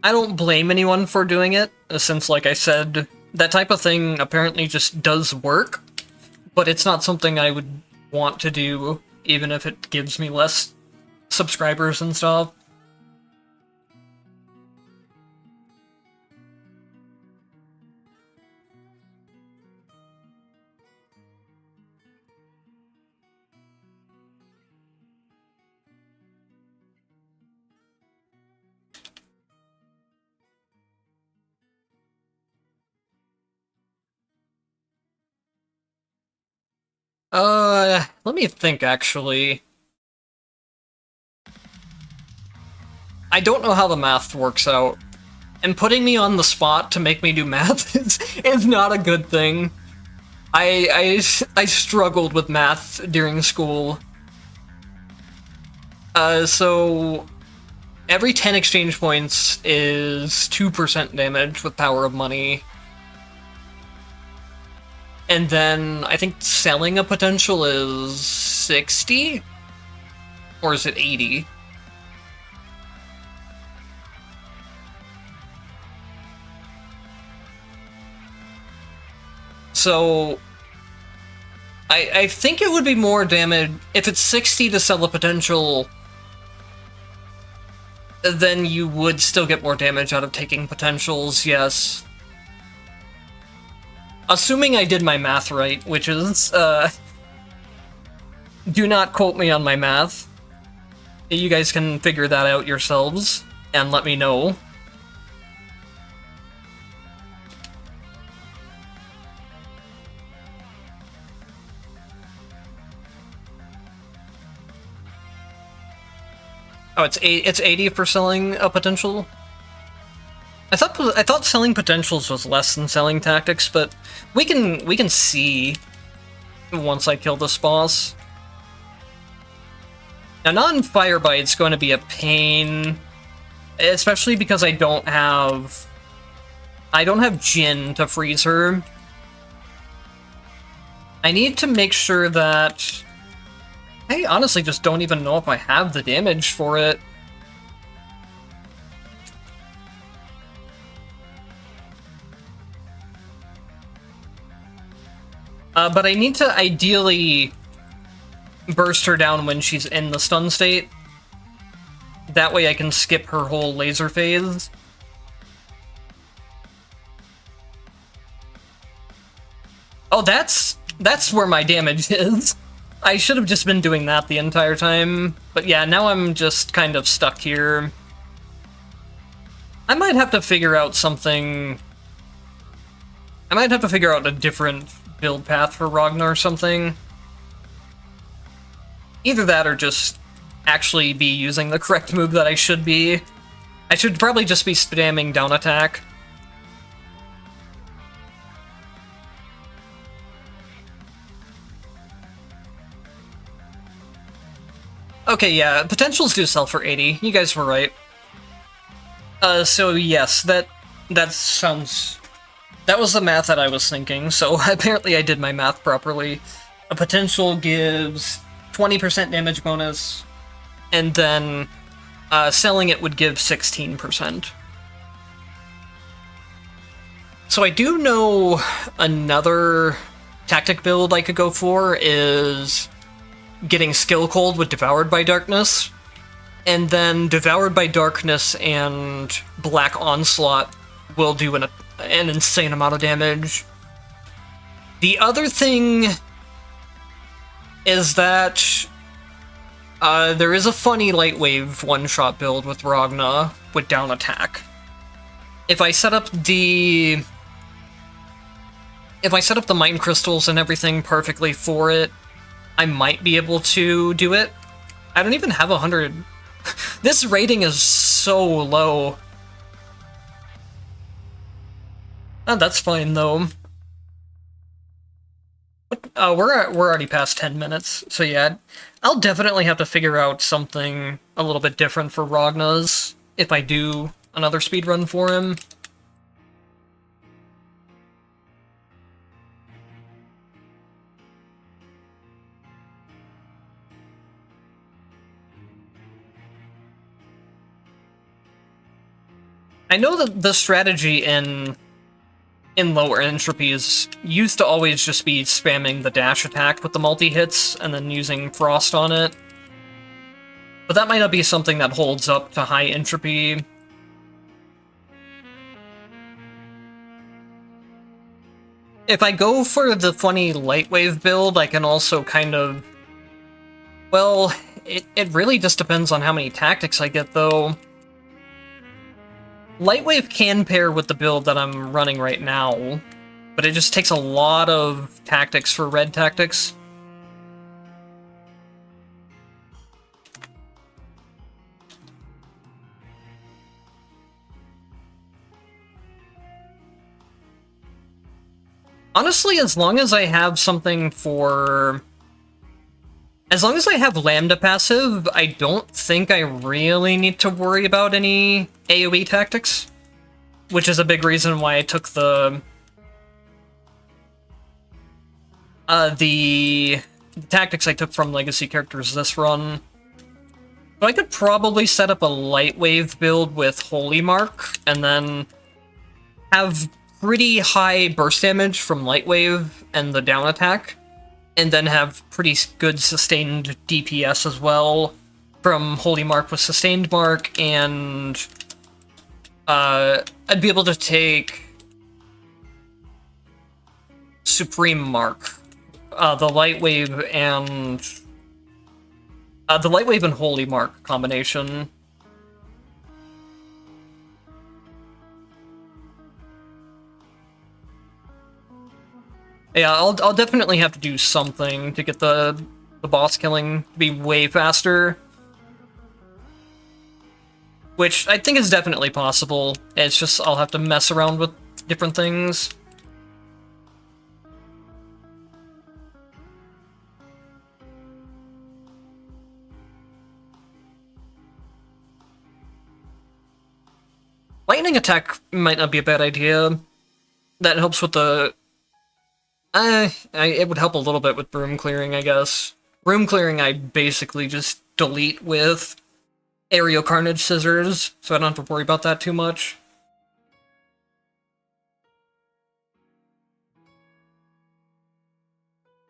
I don't blame anyone for doing it, since, like I said, that type of thing apparently just does work, but it's not something I would want to do, even if it gives me less subscribers and stuff. Let me think, actually. I don't know how the math works out, and putting me on the spot to make me do math is not a good thing. I struggled with math during school. So every 10 exchange points is 2% damage with Power of Money. And then I think selling a potential is 60? Or is it 80? So I think it would be more damage if it's 60 to sell a potential, then you would still get more damage out of taking potentials, yes. Assuming I did my math right, which is, do not quote me on my math. You guys can figure that out yourselves, and let me know. Oh, it's 80 for selling a potential? I thought selling potentials was less than selling tactics, but we can see once I kill this boss. Now, non-fire bite's going to be a pain, especially because I don't have Jin to freeze her. I need to make sure that I honestly just don't even know if I have the damage for it. But I need to ideally burst her down when she's in the stun state. That way I can skip her whole laser phase. Oh, that's where my damage is. I should have just been doing that the entire time. But yeah, now I'm just kind of stuck here. I might have to figure out something. I might have to figure out a different build path for Ragnar or something. Either that or just actually be using the correct move that I should be. I should probably just be spamming down attack. Okay, yeah, potentials do sell for 80. You guys were right. So yes, that sounds... That was the math that I was thinking, so apparently I did my math properly. A potential gives 20% damage bonus, and then selling it would give 16%. So I do know another tactic build I could go for is getting Skill Cold with Devoured by Darkness, and then Devoured by Darkness and Black Onslaught will do an insane amount of damage. The other thing is that there is a funny Light Wave one-shot build with Ragna with down attack. If I set up the Mind Crystals and everything perfectly for it, I might be able to do it. I don't even have 100. This rating is so low. Oh, that's fine though. We're already past 10 minutes, so yeah, I'll definitely have to figure out something a little bit different for Ragna's if I do another speedrun for him. I know that the strategy in lower entropies used to always just be spamming the dash attack with the multi-hits and then using frost on it. But that might not be something that holds up to high entropy. If I go for the funny Lightwave build, I can also kind of... Well, it really just depends on how many tactics I get, though. Lightwave can pair with the build that I'm running right now, but it just takes a lot of tactics for red tactics. Honestly, as long as I have something for... As long as I have Lambda passive, I don't think I really need to worry about any AoE tactics. Which is a big reason why I took the tactics I took from Legacy characters this run. So I could probably set up a Lightwave build with Holy Mark, and then have pretty high burst damage from Lightwave and the down attack, and then have pretty good sustained DPS as well from Holy Mark with Sustained Mark, and I'd be able to take Supreme Mark, the Lightwave and Holy Mark combination. Yeah, I'll definitely have to do something to get the boss killing to be way faster. Which I think is definitely possible. It's just I'll have to mess around with different things. Lightning attack might not be a bad idea. That helps with the... it would help a little bit with room clearing, I guess. Room clearing I basically just delete with Aerial Carnage Scissors, so I don't have to worry about that too much.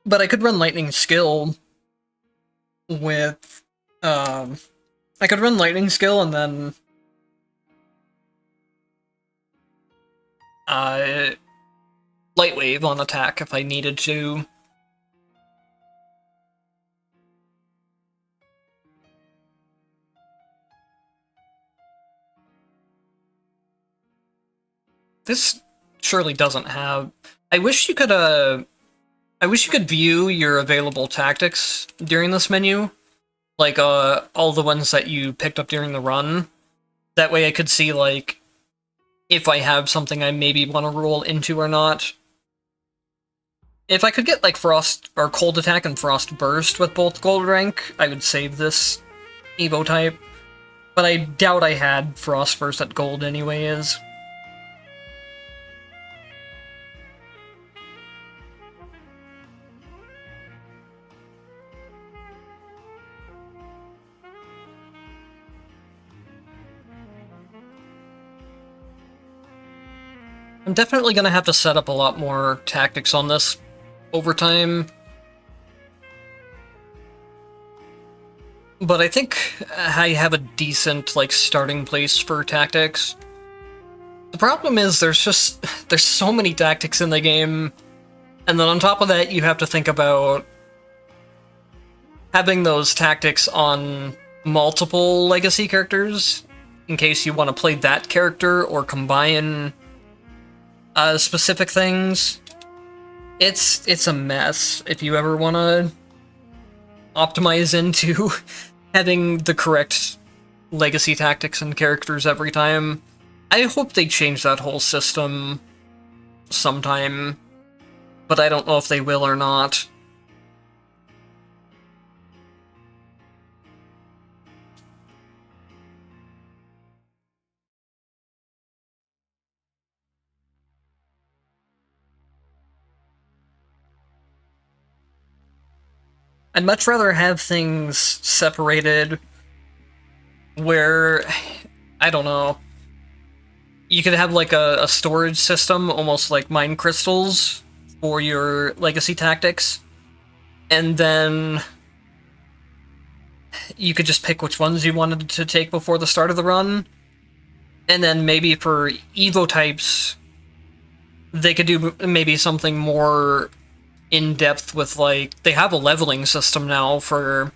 But I could run Lightning Skill with... I could run Lightning Skill and then... Light Wave on attack if I needed to. This surely doesn't have... I wish you could view your available tactics during this menu. Like, all the ones that you picked up during the run. That way I could see, like, if I have something I maybe want to roll into or not. If I could get, like, Frost or Cold Attack and Frost Burst with both gold rank, I would save this Evo type. But I doubt I had Frost Burst at gold anyways. I'm definitely gonna have to set up a lot more tactics on this over time. But I think I have a decent, like, starting place for tactics. The problem is there's so many tactics in the game, and then on top of that you have to think about having those tactics on multiple Legacy characters, in case you want to play that character or combine specific things. It's a mess if you ever want to optimize into having the correct Legacy tactics and characters every time. I hope they change that whole system sometime, but I don't know if they will or not. I'd much rather have things separated where, I don't know, you could have like a storage system, almost like mine crystals for your legacy tactics, and then you could just pick which ones you wanted to take before the start of the run. And then maybe for Evo types, they could do maybe something more in-depth with, like, they have a leveling system now for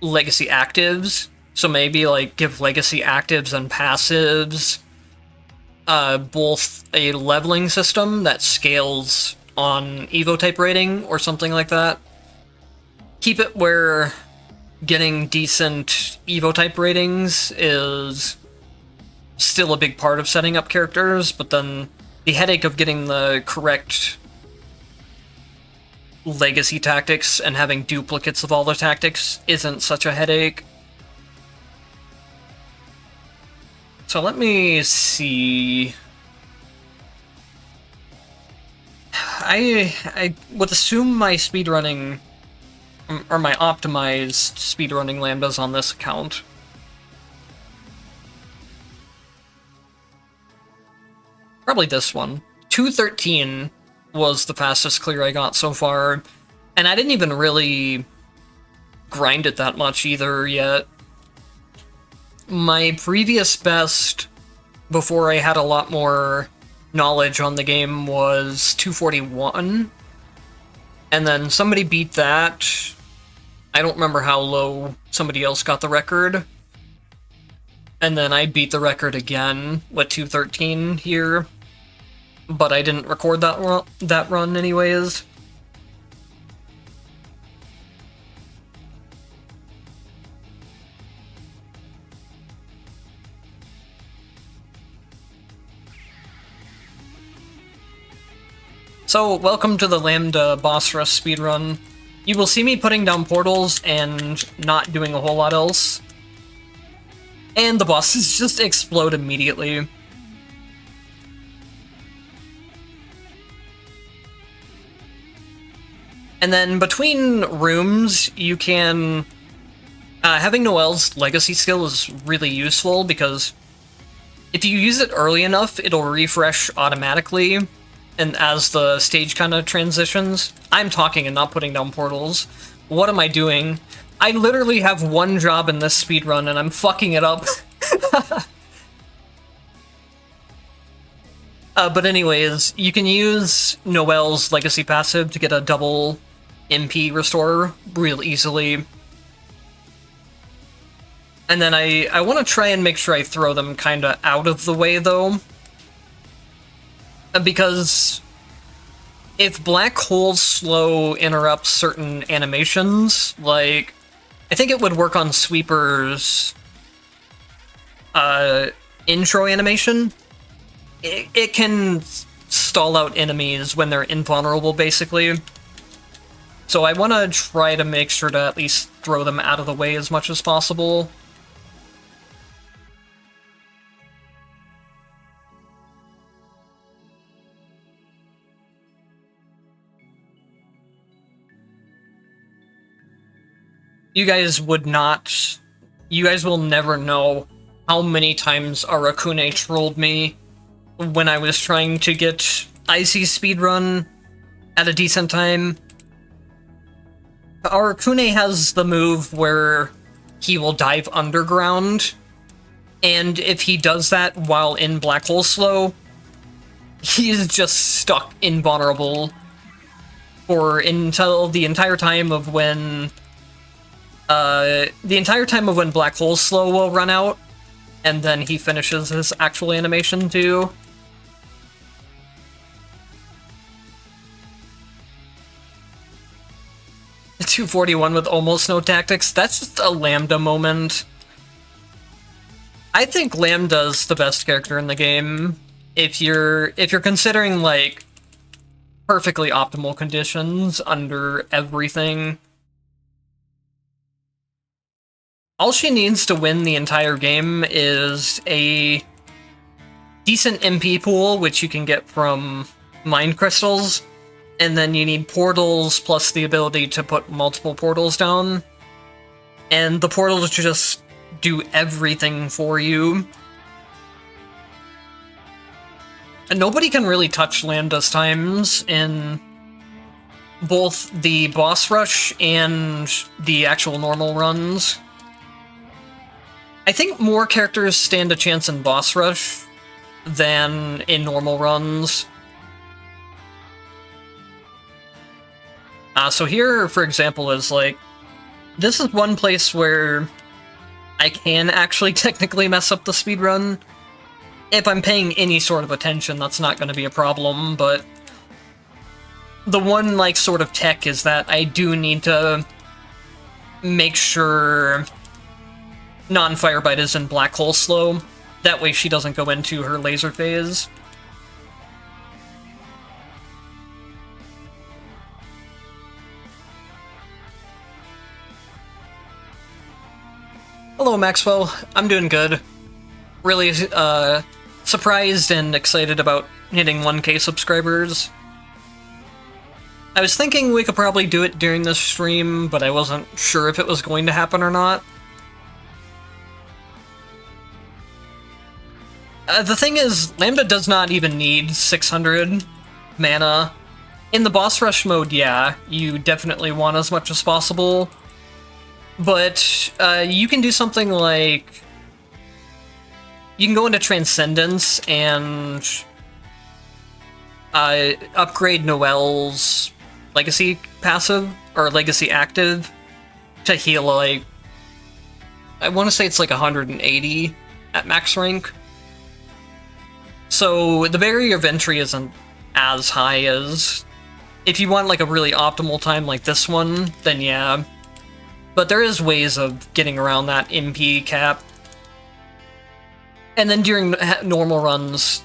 legacy actives, so maybe, like, give legacy actives and passives both a leveling system that scales on Evo type rating or something like that. Keep it where getting decent Evo type ratings is still a big part of setting up characters, but then the headache of getting the correct legacy tactics and having duplicates of all the tactics isn't such a headache. So let me see. I would assume my speedrunning, or my optimized speedrunning lambdas on this account. Probably this one. 213 was the fastest clear I got so far, and I didn't even really grind it that much either yet. My previous best, before I had a lot more knowledge on the game, was 241, and then somebody beat that. I don't remember how low somebody else got the record, and then I beat the record again with 213 here, but I didn't record that run anyways. So, welcome to the Lambda boss rush speedrun. You will see me putting down portals and not doing a whole lot else. And the bosses just explode immediately. And then between rooms, you can... having Noelle's legacy skill is really useful because if you use it early enough, it'll refresh automatically. And as the stage kind of transitions, I'm talking and not putting down portals. What am I doing? I literally have one job in this speedrun and I'm fucking it up. But anyways, you can use Noelle's legacy passive to get a double MP restore real easily. And then I want to try and make sure I throw them kind of out of the way, though. Because if Black Hole Slow interrupts certain animations, like, I think it would work on Sweeper's intro animation. It can stall out enemies when they're invulnerable, basically. So I want to try to make sure to at least throw them out of the way as much as possible. You guys will never know how many times Arakune trolled me when I was trying to get Icy speedrun at a decent time. Arakune has the move where he will dive underground, and if he does that while in Black Hole Slow, he is just stuck invulnerable until the entire time of when Black Hole Slow will run out, and then he finishes his actual animation too. The 241 with almost no tactics, that's just a Lambda moment. I think Lambda's the best character in the game. If you're considering, like, perfectly optimal conditions under everything. All she needs to win the entire game is a decent MP pool, which you can get from mine crystals, and then you need portals plus the ability to put multiple portals down. And the portals just do everything for you. And nobody can really touch Lambda's times in both the boss rush and the actual normal runs. I think more characters stand a chance in boss rush than in normal runs. So here, for example, is like, this is one place where I can actually technically mess up the speedrun. If I'm paying any sort of attention, that's not going to be a problem, but the one, like, sort of tech is that I do need to make sure non-Firebite is in Black Hole slow. That way she doesn't go into her laser phase. Hello, Maxwell. I'm doing good. Really surprised and excited about hitting 1K subscribers. I was thinking we could probably do it during this stream, but I wasn't sure if it was going to happen or not. The thing is, Lambda does not even need 600 mana. In the boss rush mode, yeah, you definitely want as much as possible. But you can do something like, you can go into Transcendence and upgrade Noelle's Legacy passive, or Legacy active, to heal, like, I want to say it's like 180 at max rank. So the barrier of entry isn't as high as, if you want like a really optimal time like this one, then yeah. But there is ways of getting around that MP cap. And then during normal runs,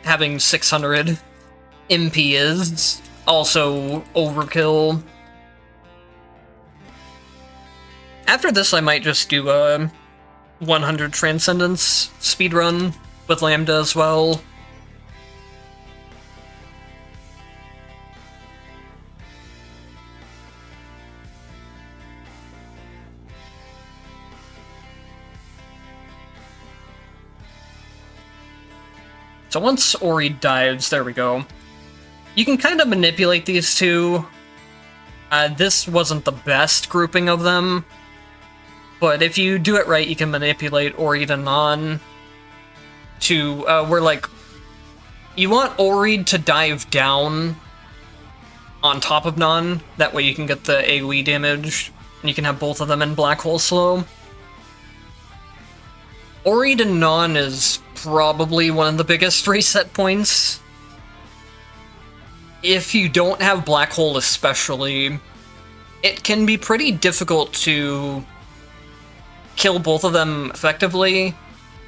having 600 MP is also overkill. After this, I might just do a 100 Transcendence speedrun with Lambda as well. So once Ori dives, there we go. You can kind of manipulate these two. This wasn't the best grouping of them, but if you do it right, you can manipulate Ori to Non to, where, like, you want Ori to dive down on top of Non, that way you can get the AoE damage, and you can have both of them in Black Hole slow. Ori to Non is probably one of the biggest reset points. If you don't have Black Hole especially, it can be pretty difficult to kill both of them effectively,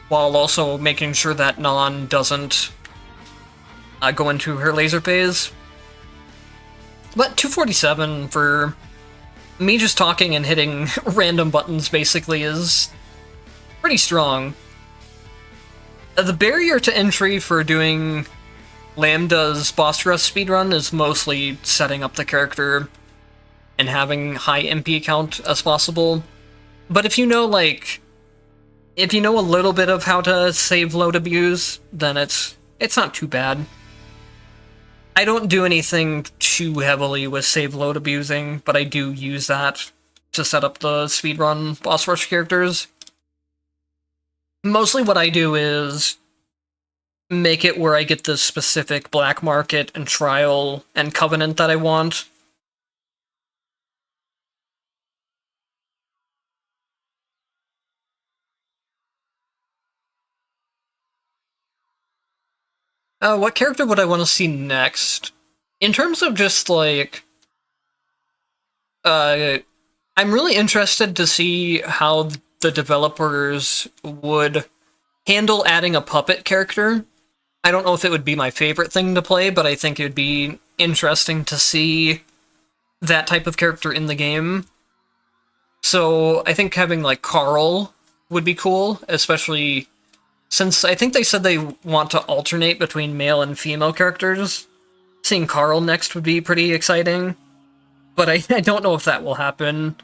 while also making sure that Non doesn't go into her laser phase. But 247 for me just talking and hitting random buttons basically is pretty strong. The barrier to entry for doing Lambda's boss rush speedrun is mostly setting up the character and having high MP count as possible. But if you know, like, if you know a little bit of how to save load abuse, then it's not too bad. I don't do anything too heavily with save load abusing, but I do use that to set up the speedrun boss rush characters. Mostly what I do is make it where I get the specific Black Market and Trial and Covenant that I want. What character would I want to see next? In terms of just, like, I'm really interested to see how the developers would handle adding a puppet character. I don't know if it would be my favorite thing to play, but I think it would be interesting to see that type of character in the game. So I think having, like, Carl would be cool, especially since I think they said they want to alternate between male and female characters. seeing Carl next would be pretty exciting, but I don't know if that will happen.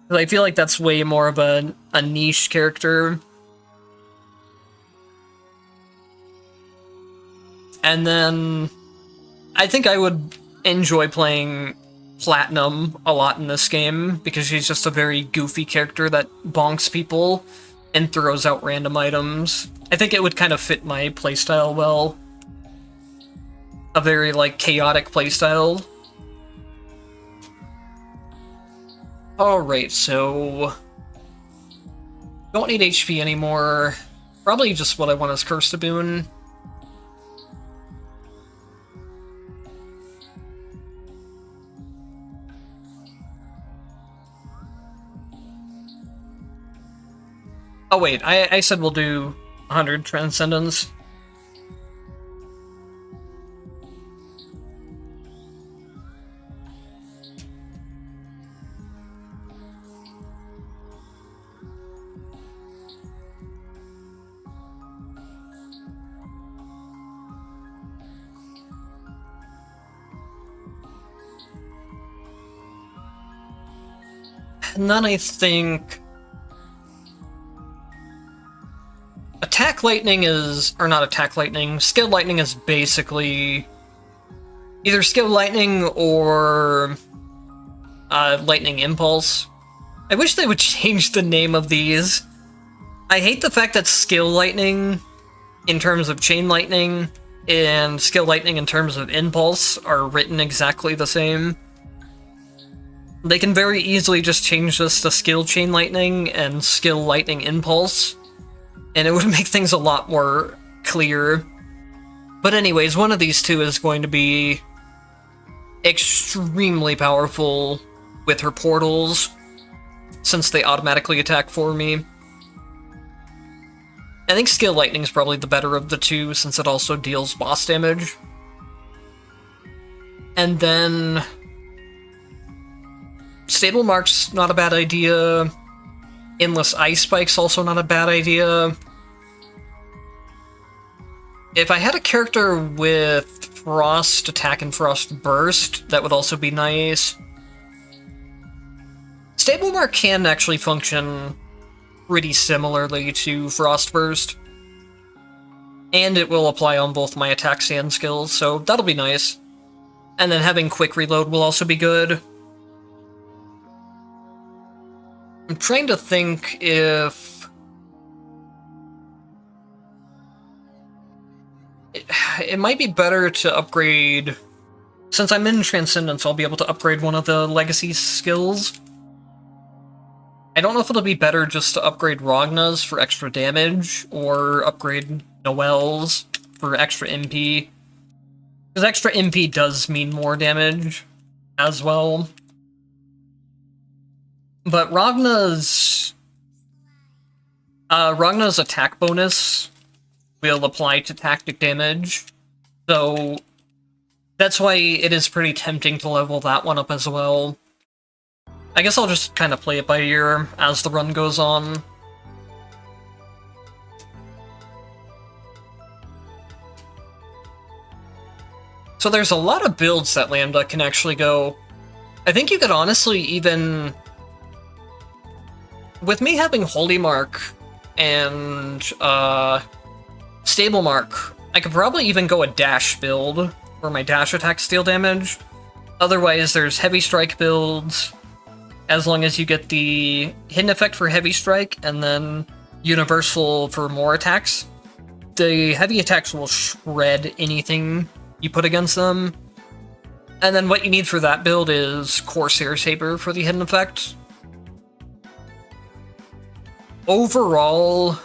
I feel like that's way more of a niche character. And then I think I would enjoy playing Platinum a lot in this game, because she's just a very goofy character that bonks people and throws out random items. I think it would kind of fit my playstyle well. A very, like, chaotic playstyle. Alright, so... don't need HP anymore. Probably just what I want is Curse to Boon. Oh wait, I said we'll do 100 Transcendence. And then I think... Attack Lightning is... or not Attack Lightning, Skill Lightning is basically... either Skill Lightning or... Lightning Impulse. I wish they would change the name of these. I hate the fact that Skill Lightning, in terms of Chain Lightning, and Skill Lightning in terms of Impulse, are written exactly the same. They can very easily just change this to Skill Chain Lightning and Skill Lightning Impulse, and it would make things a lot more clear. But anyways, one of these two is going to be extremely powerful with her portals, since they automatically attack for me. I think Skill Lightning is probably the better of the two, since it also deals boss damage. And then... Stable Mark's not a bad idea. Endless Ice Spike's also not a bad idea. If I had a character with Frost Attack and Frost Burst, that would also be nice. Stable Mark can actually function pretty similarly to Frost Burst. And it will apply on both my attacks and skills, so that'll be nice. And then having Quick Reload will also be good. I'm trying to think if... It might be better to upgrade... Since I'm in Transcendence, I'll be able to upgrade one of the Legacy skills. I don't know if it'll be better just to upgrade Ragna's for extra damage, or upgrade Noelle's for extra MP. Because extra MP does mean more damage as well. But Ragna's attack bonus will apply to tactic damage, so that's why it is pretty tempting to level that one up as well. I guess I'll just kind of play it by ear as the run goes on. So there's a lot of builds that Lambda can actually go. I think you could honestly even... With me having Holy Mark and Stable Mark, I could probably even go a dash build, where my dash attacks deal damage. Otherwise, there's Heavy Strike builds, as long as you get the hidden effect for Heavy Strike, and then Universal for more attacks. The heavy attacks will shred anything you put against them. And then what you need for that build is Corsair Saber for the hidden effect. Overall,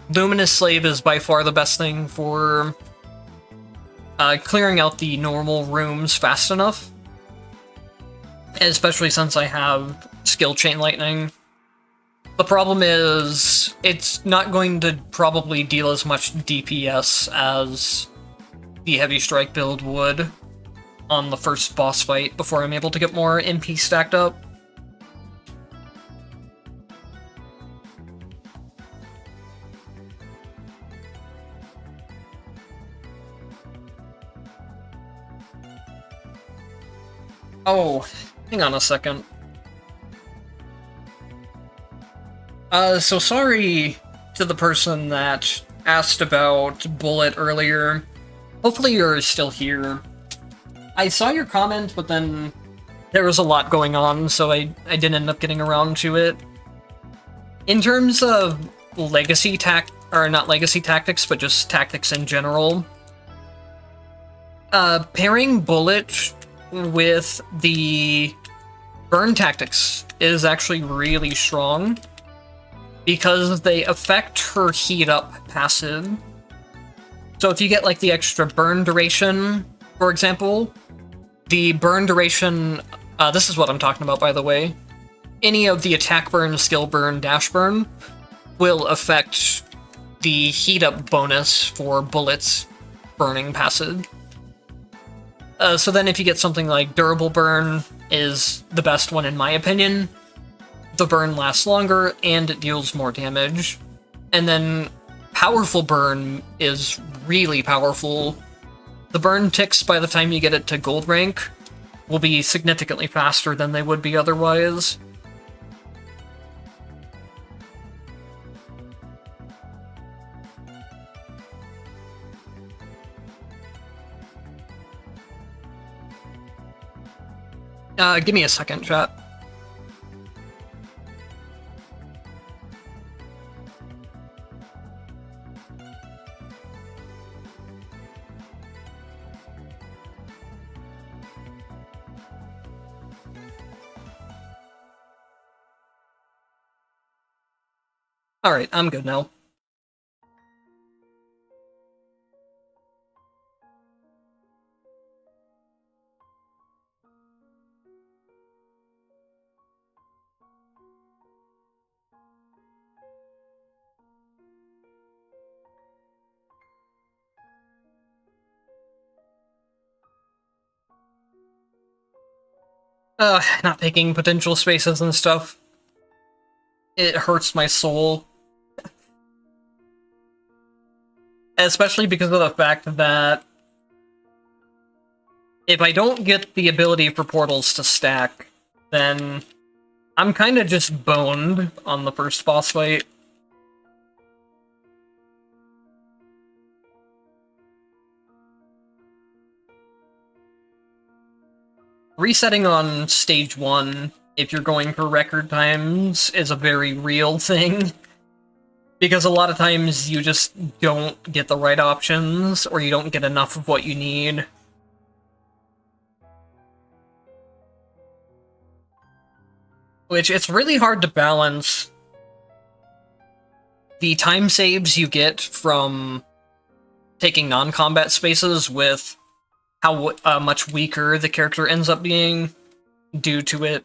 Luminous Slave is by far the best thing for clearing out the normal rooms fast enough. Especially since I have Skill Chain Lightning. The problem is, it's not going to probably deal as much DPS as the Heavy Strike build would on the first boss fight before I'm able to get more MP stacked up. Oh, hang on a second. So sorry to the person that asked about Bullet earlier. Hopefully you're still here. I saw your comment, but then there was a lot going on, so I didn't end up getting around to it. In terms of not legacy tactics, but just tactics in general, pairing Bullet with the burn tactics is actually really strong, because they affect her heat up passive. So if you get like the extra burn duration, for example, the burn duration, this is what I'm talking about, by the way. Any of the attack burn, skill burn, dash burn will affect the heat up bonus for Bullet's burning passive. So then if you get something like durable burn is the best one in my opinion. The burn lasts longer and it deals more damage. And then powerful burn is really powerful. The burn ticks by the time you get it to gold rank will be significantly faster than they would be otherwise. Give me a second, chat. Alright, I'm good now. Not picking potential spaces and stuff. It hurts my soul. Especially because of the fact that if I don't get the ability for portals to stack, then I'm kinda just boned on the first boss fight. Resetting on stage 1, if you're going for record times, is a very real thing. Because a lot of times you just don't get the right options, or you don't get enough of what you need. Which, it's really hard to balance the time saves you get from taking non-combat spaces with how much weaker the character ends up being due to it.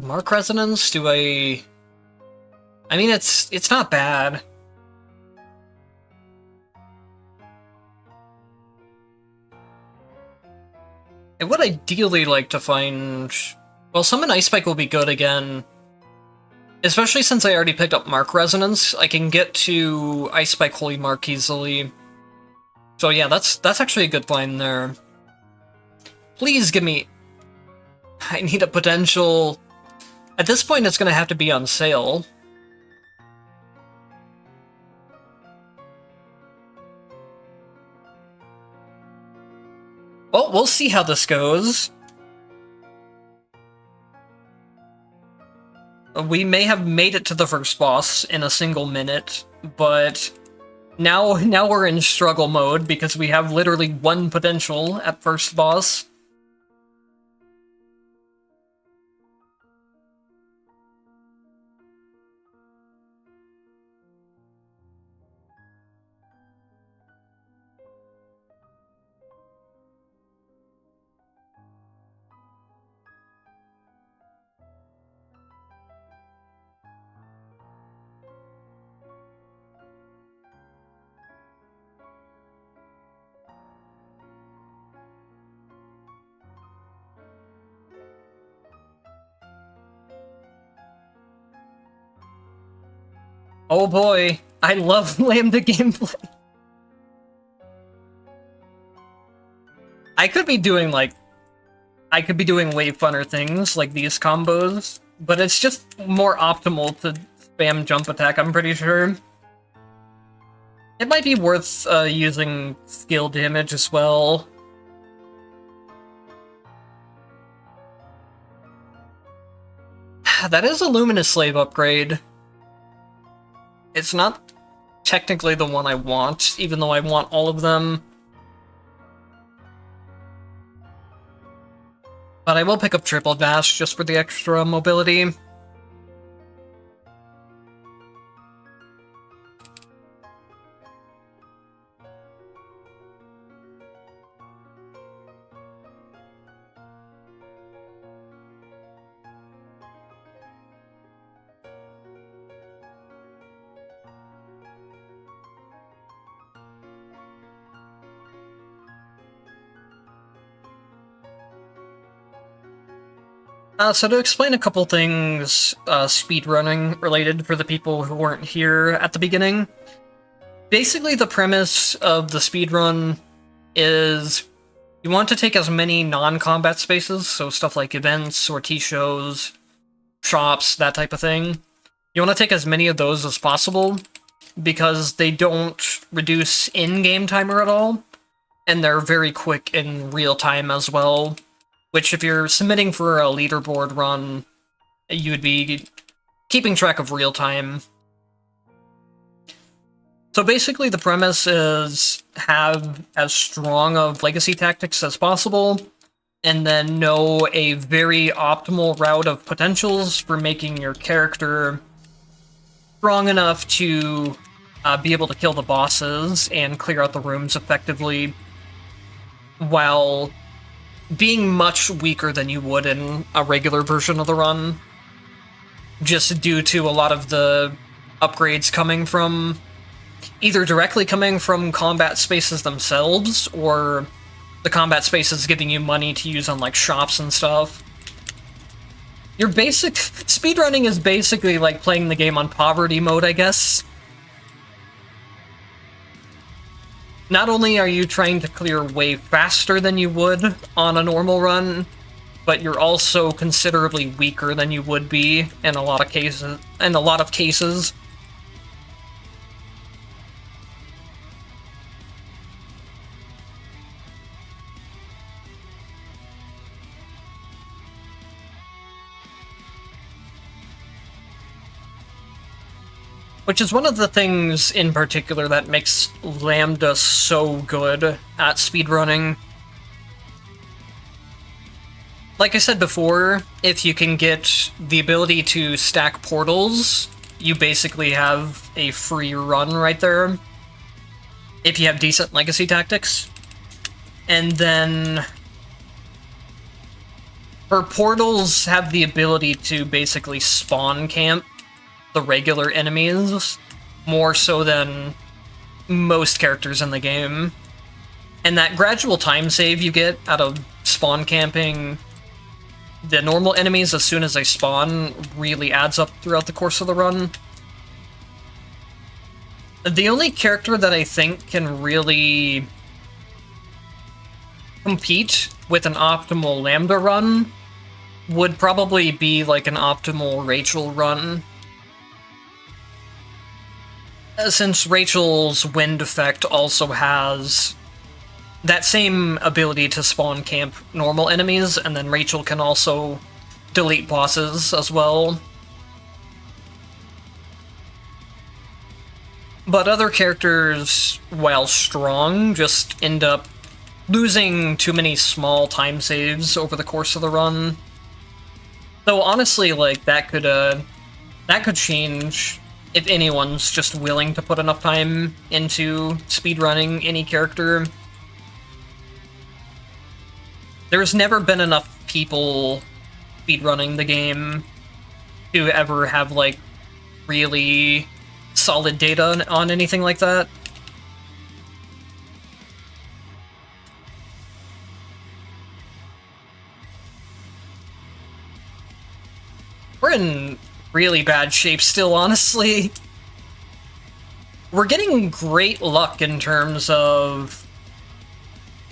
Mark Resonance? Do I mean, it's not bad. I would ideally like to find... Well, Summon Ice Spike will be good again. Especially since I already picked up Mark Resonance, I can get to Ice Spike Holy Mark easily. So yeah, that's actually a good line there. Please give me... I need a potential... At this point, it's gonna have to be on sale. Well, we'll see how this goes. We may have made it to the first boss in a single minute, but now we're in struggle mode because we have literally one potential at first boss. Oh boy. I love Lambda gameplay. I could be doing way funner things like these combos, but it's just more optimal to spam jump attack, I'm pretty sure. It might be worth using skill damage as well. That is a Luminous Slave upgrade. It's not technically the one I want, even though I want all of them. But I will pick up Triple Dash just for the extra mobility. So to explain a couple things speedrunning related for the people who weren't here at the beginning. Basically, the premise of the speedrun is you want to take as many non-combat spaces, so stuff like events, sortie shows, shops, that type of thing. You want to take as many of those as possible, because they don't reduce in-game timer at all, and they're very quick in real time as well. Which, if you're submitting for a leaderboard run, you would be keeping track of real time. So basically, the premise is have as strong of legacy tactics as possible, and then know a very optimal route of potentials for making your character strong enough to be able to kill the bosses and clear out the rooms effectively, while being much weaker than you would in a regular version of the run, just due to a lot of the upgrades coming from either directly coming from combat spaces themselves, or the combat spaces giving you money to use on like shops and stuff. Your basic speedrunning is basically like playing the game on poverty mode, I guess. Not only are you trying to clear way faster than you would on a normal run, but you're also considerably weaker than you would be in a lot of cases. Which is one of the things in particular that makes Lambda so good at speedrunning. Like I said before, if you can get the ability to stack portals, you basically have a free run right there. If you have decent legacy tactics. And then her portals have the ability to basically spawn camp the regular enemies, more so than most characters in the game. And that gradual time save you get out of spawn camping the normal enemies as soon as they spawn really adds up throughout the course of the run. The only character that I think can really compete with an optimal Lambda run would probably be like an optimal Rachel run. Since Rachel's wind effect also has that same ability to spawn camp normal enemies, and then Rachel can also delete bosses as well. But other characters, while strong, just end up losing too many small time saves over the course of the run. So honestly, like, that could change if anyone's just willing to put enough time into speedrunning any character. There's never been enough people speedrunning the game to ever have, like, really solid data on anything like that. We're in really bad shape still, honestly. we're getting great luck in terms of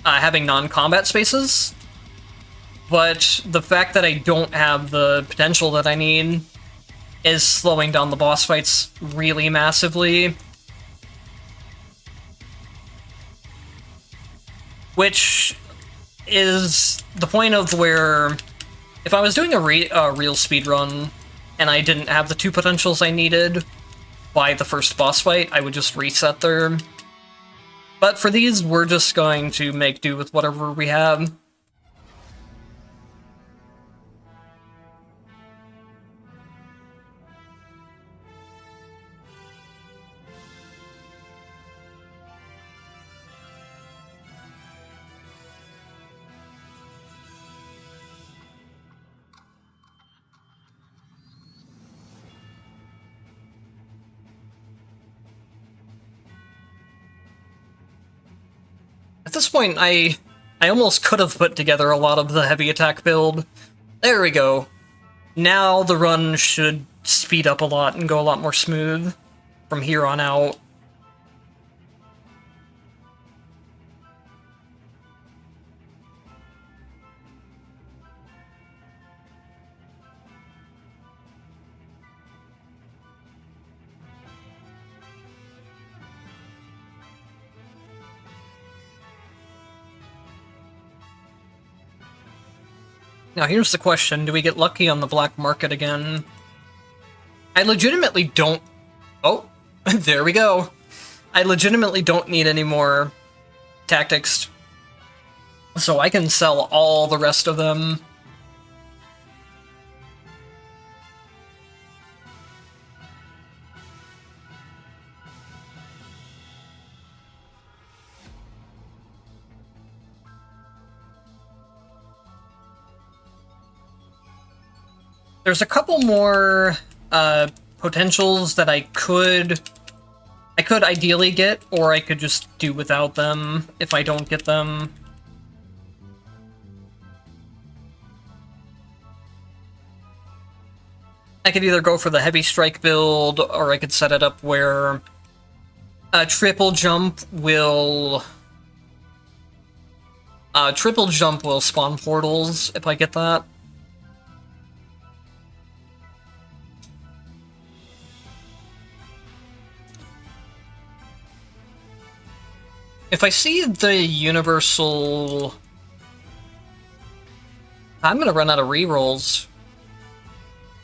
having non-combat spaces, but the fact that I don't have the potential that I need is slowing down the boss fights really massively. Which is the point of where, if I was doing a real speedrun and I didn't have the 2 potentials I needed by the first boss fight, I would just reset there. But for these, we're just going to make do with whatever we have. At this point, I almost could have put together a lot of the heavy attack build. There we go. Now the run should speed up a lot and go a lot more smooth from here on out. Now here's the question, do we get lucky on the black market again? I legitimately don't... Oh, there we go. I legitimately don't need any more tactics, so I can sell all the rest of them. There's a couple more potentials that I could ideally get, or I could just do without them if I don't get them. I could either go for the heavy strike build, or I could set it up where triple jump will spawn portals if I get that. If I see the universal... I'm gonna run out of rerolls.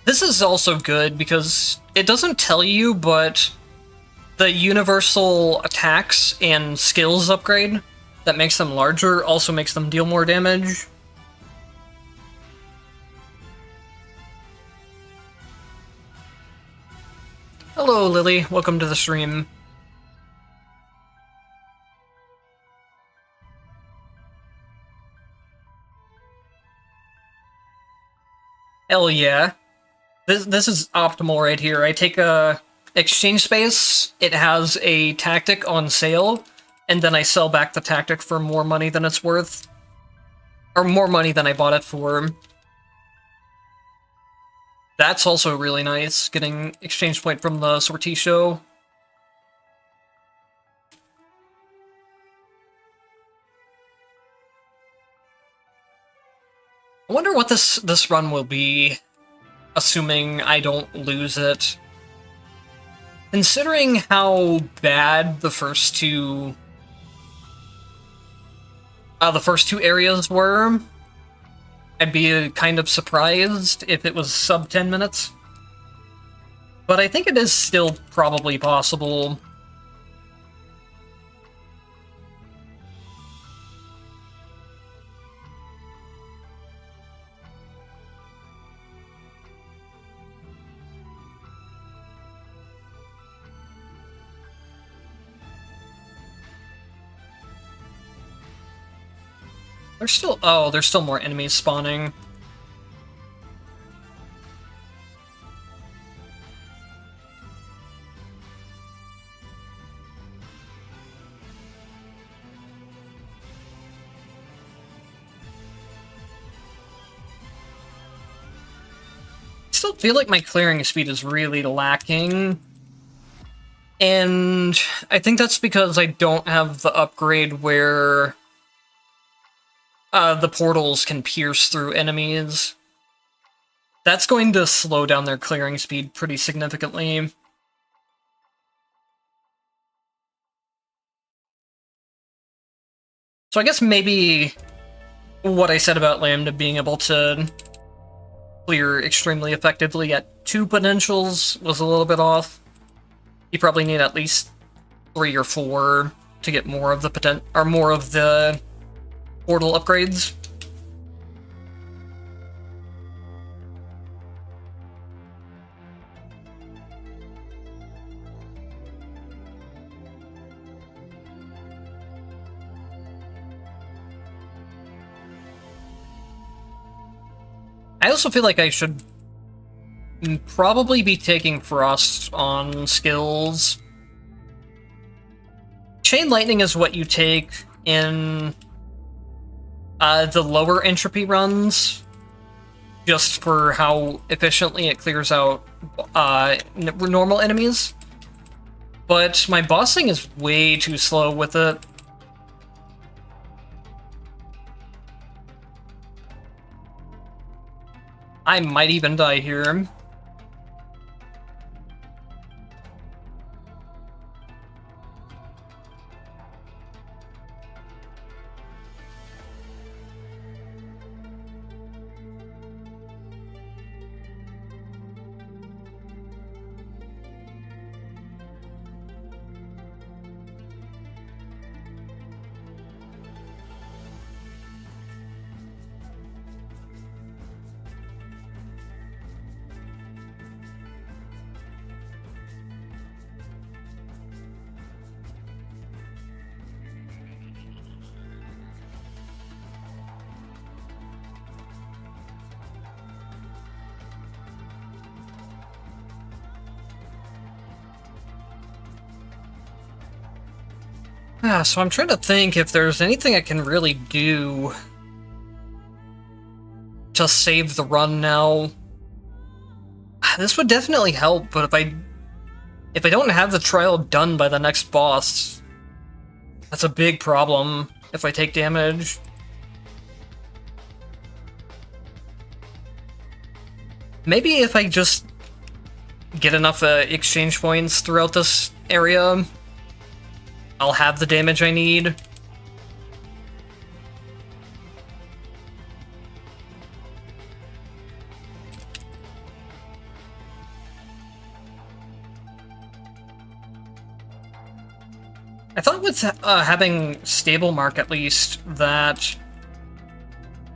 This is also good because it doesn't tell you, but the universal attacks and skills upgrade that makes them larger also makes them deal more damage. Hello, Lily. Welcome to the stream. Hell yeah. This is optimal right here. I take a exchange space, it has a tactic on sale, and then I sell back the tactic for more money than it's worth. Or more money than I bought it for. That's also really nice, getting exchange point from the sortie show. I wonder what this run will be, assuming I don't lose it. Considering how bad the first two areas were, I'd be kind of surprised if it was sub 10 minutes. But I think it is still probably possible. There's still more enemies spawning. I still feel like my clearing speed is really lacking. And I think that's because I don't have the upgrade where the portals can pierce through enemies. That's going to slow down their clearing speed pretty significantly. So I guess maybe what I said about Lambda being able to clear extremely effectively at 2 potentials was a little bit off. You probably need at least 3 or 4 to get more of the portal upgrades. I also feel like I should probably be taking Frost on skills. Chain Lightning is what you take in the lower entropy runs, just for how efficiently it clears out normal enemies. But my bossing is way too slow with it. I might even die here. So I'm trying to think if there's anything I can really do to save the run now. This would definitely help, but if I don't have the trial done by the next boss, that's a big problem if I take damage. Maybe if I just get enough exchange points throughout this area, I'll have the damage I need. I thought with having stable mark at least that...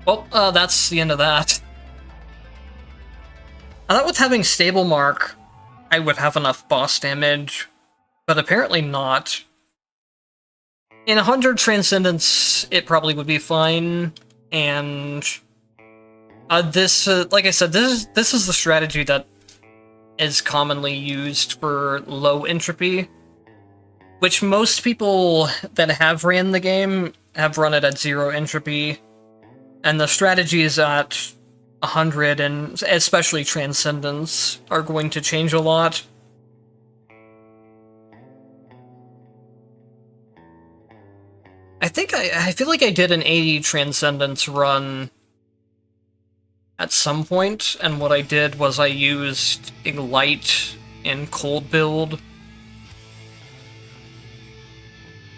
Well, that's the end of that. I thought with having stable mark, I would have enough boss damage, but apparently not. In 100 Transcendence, it probably would be fine, and this, like I said, this is the strategy that is commonly used for low entropy, which most people that have ran the game have run it at 0 entropy, and the strategies at 100 and especially Transcendence are going to change a lot. I feel like I did an 80 Transcendence run at some point, and what I did was I used Ignite in Cold build.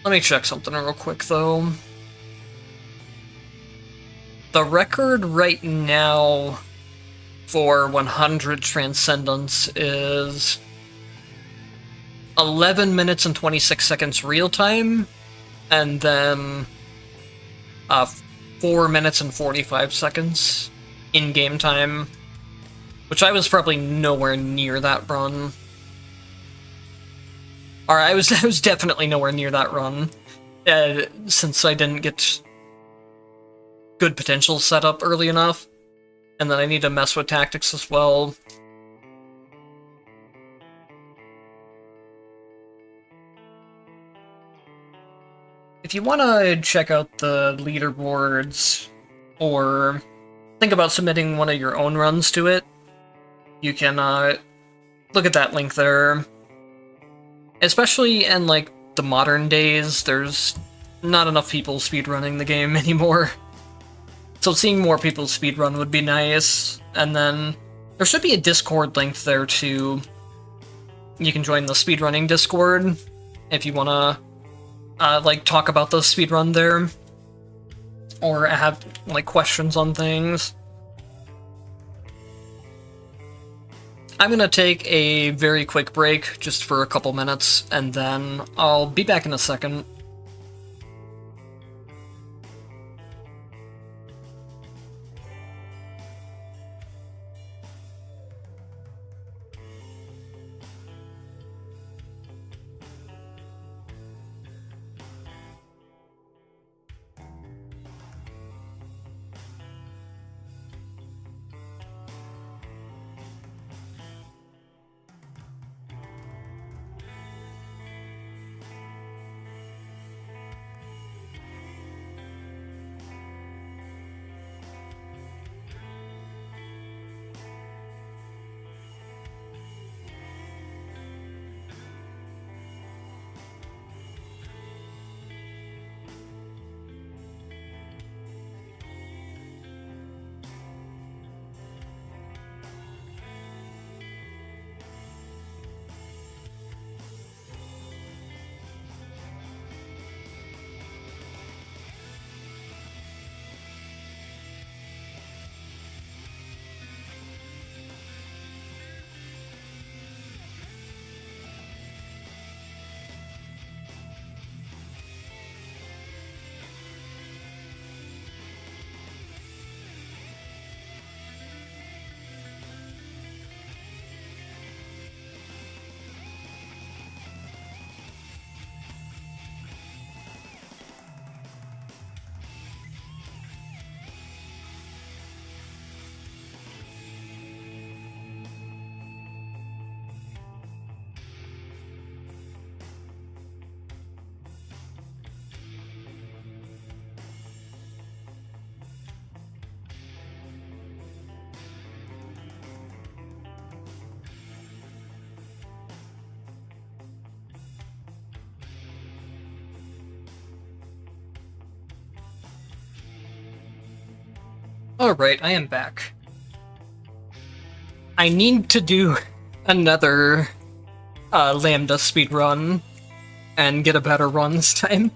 Let me check something real quick, though. The record right now for 100 Transcendence is 11 minutes and 26 seconds real time, and then 4 minutes and 45 seconds in-game time, which I was probably nowhere near that run. Or I was definitely nowhere near that run, since I didn't get good potential set up early enough, and then I need to mess with tactics as well. If you want to check out the leaderboards, or think about submitting one of your own runs to it, you can look at that link there. Especially in, like, the modern days, there's not enough people speedrunning the game anymore. So seeing more people speedrun would be nice. And then there should be a Discord link there too. You can join the speedrunning Discord if you wanna, like, talk about the speedrun there. Or have, like, questions on things. I'm gonna take a very quick break, just for a couple minutes, and then I'll be back in a second. Alright, I am back. I need to do another Lambda speedrun and get a better run this time.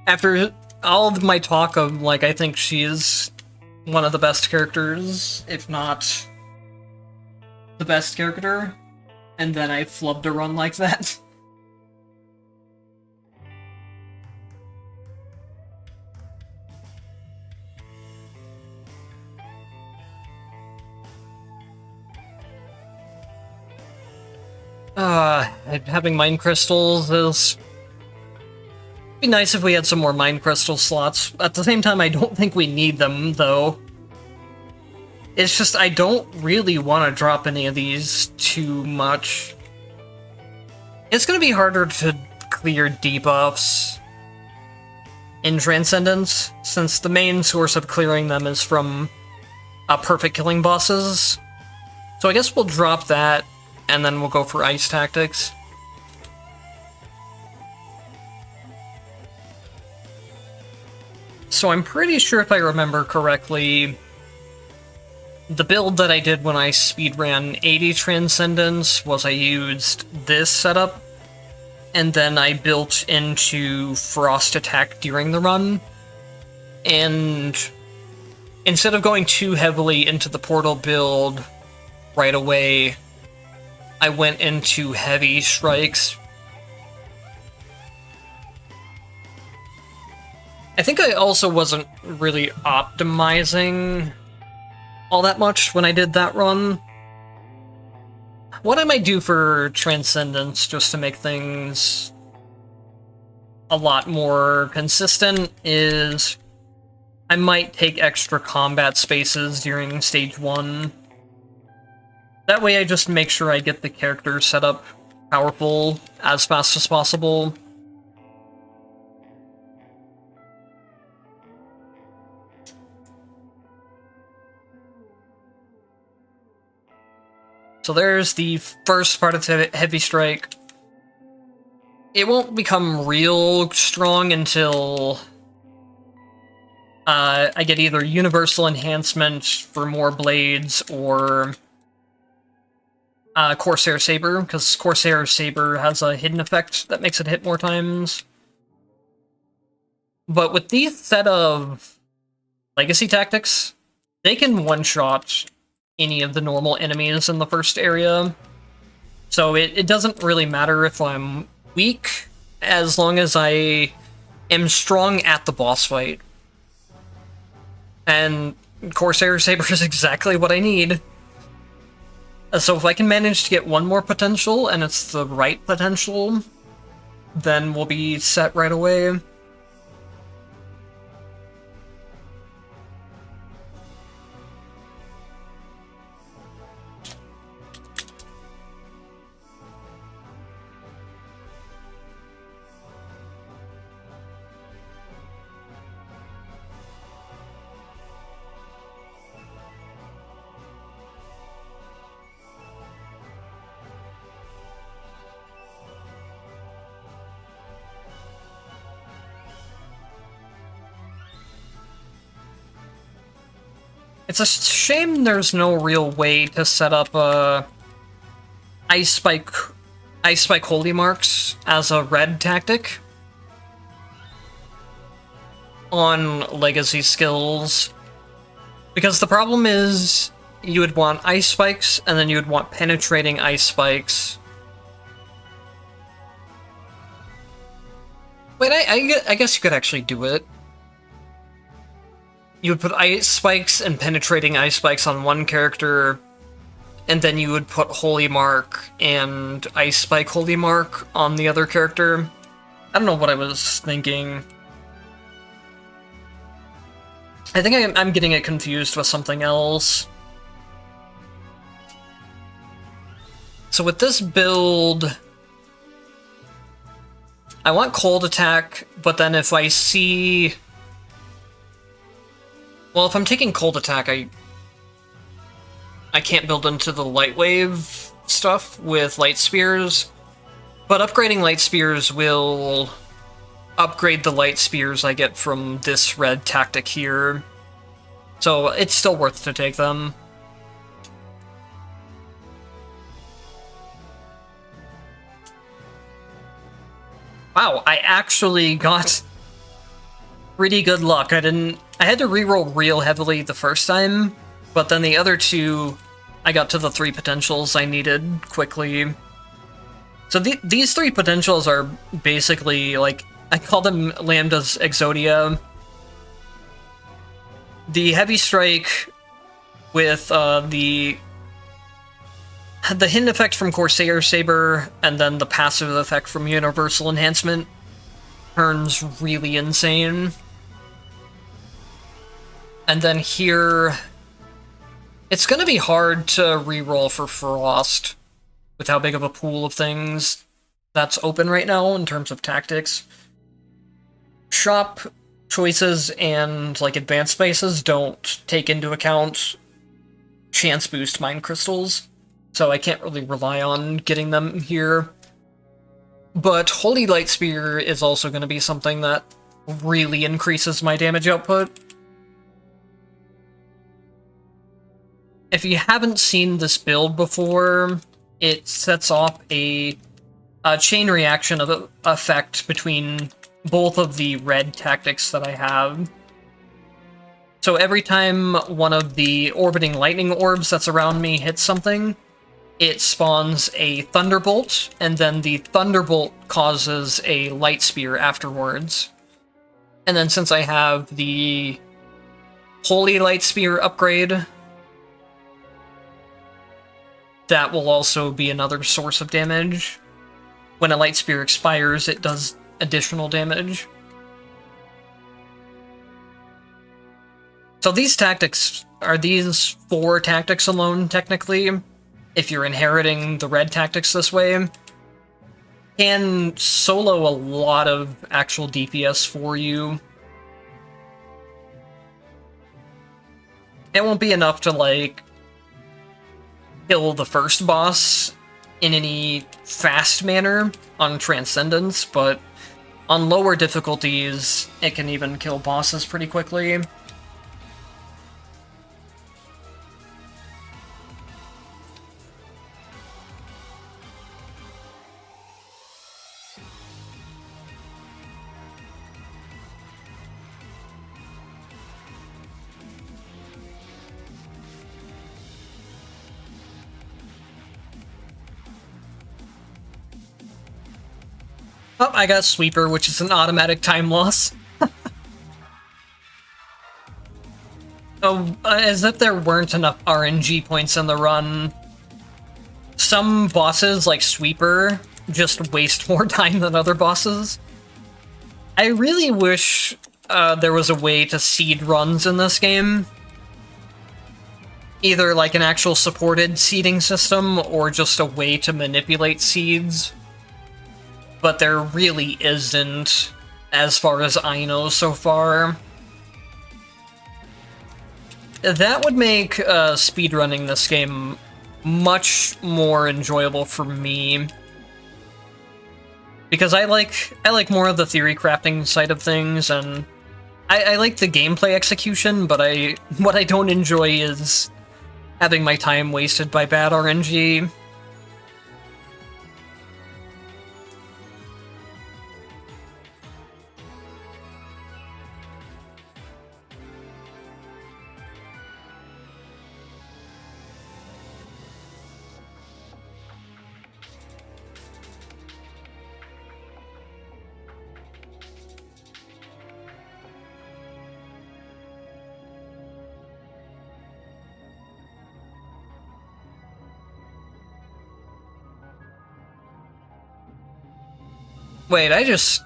After all of my talk of, like, I think she is one of the best characters, if not the best character, and then I flubbed a run like that. Having mind crystals is... It'd be nice if we had some more mind crystal slots. At the same time, I don't think we need them, though. It's just, I don't really want to drop any of these too much. It's gonna be harder to clear debuffs in Transcendence, since the main source of clearing them is from perfect killing bosses. So I guess we'll drop that, and then we'll go for ice tactics. So I'm pretty sure, if I remember correctly, the build that I did when I speedran 80 Transcendence was I used this setup, and then I built into Frost Attack during the run. And instead of going too heavily into the portal build right away, I went into heavy strikes. I think I also wasn't really optimizing all that much when I did that run. What I might do for Transcendence, just to make things a lot more consistent, is I might take extra combat spaces during Stage 1. That way I just make sure I get the character set up powerful as fast as possible. So there's the first part of Heavy Strike. it won't become real strong until I get either universal enhancement for more blades or Corsair Saber, because Corsair Saber has a hidden effect that makes it hit more times. But with these set of legacy tactics, they can one-shot any of the normal enemies in the first area. So it doesn't really matter if I'm weak, as long as I am strong at the boss fight. And Corsair Saber is exactly what I need. So if I can manage to get one more potential, and it's the right potential, then we'll be set right away. It's a shame there's no real way to set up Ice Spike Holy Marks as a red tactic on legacy skills. Because the problem is, you would want Ice Spikes, and then you would want penetrating Ice Spikes. Wait, I guess you could actually do it. You would put Ice Spikes and penetrating Ice Spikes on one character, and then you would put Holy Mark and Ice Spike Holy Mark on the other character. I don't know what I was thinking. I think I'm getting it confused with something else. So with this build, I want Cold Attack, but then if I see... Well, if I'm taking Cold Attack, I can't build into the Light Wave stuff with Light Spears, but upgrading Light Spears will upgrade the Light Spears I get from this red tactic here, so it's still worth to take them. Wow, I actually got pretty good luck. I had to reroll real heavily the first time, but then the other two, I got to the 3 potentials I needed quickly. So these 3 potentials are basically, like, I call them Lambda's Exodia. The Heavy Strike with the hidden effect from Corsair Saber, and then the passive effect from Universal Enhancement turns really insane. And then here, it's gonna be hard to reroll for Frost with how big of a pool of things that's open right now in terms of tactics. Shop choices and like advanced spaces don't take into account chance boost Mind Crystals, so I can't really rely on getting them here. But Holy Light Spear is also going to be something that really increases my damage output. If you haven't seen this build before, it sets off a chain reaction of effect between both of the red tactics that I have. So every time one of the orbiting lightning orbs that's around me hits something, it spawns a Thunderbolt, and then the Thunderbolt causes a Light Spear afterwards. And then since I have the Holy Light Spear upgrade, that will also be another source of damage. When a Light Spear expires, it does additional damage. So these tactics, are these 4 tactics alone, technically? If you're inheriting the red tactics this way, can solo a lot of actual DPS for you. It won't be enough to, like, kill the first boss in any fast manner on Transcendence, but on lower difficulties, it can even kill bosses pretty quickly. Oh, I got Sweeper, which is an automatic time loss. Oh, as if there weren't enough RNG points in the run. Some bosses, like Sweeper, just waste more time than other bosses. I really wish there was a way to seed runs in this game. Either like an actual supported seeding system, or just a way to manipulate seeds. But there really isn't, as far as I know so far. That would make speedrunning this game much more enjoyable for me. Because I like more of the theory crafting side of things, and I like the gameplay execution, but what I don't enjoy is having my time wasted by bad RNG. Wait, I just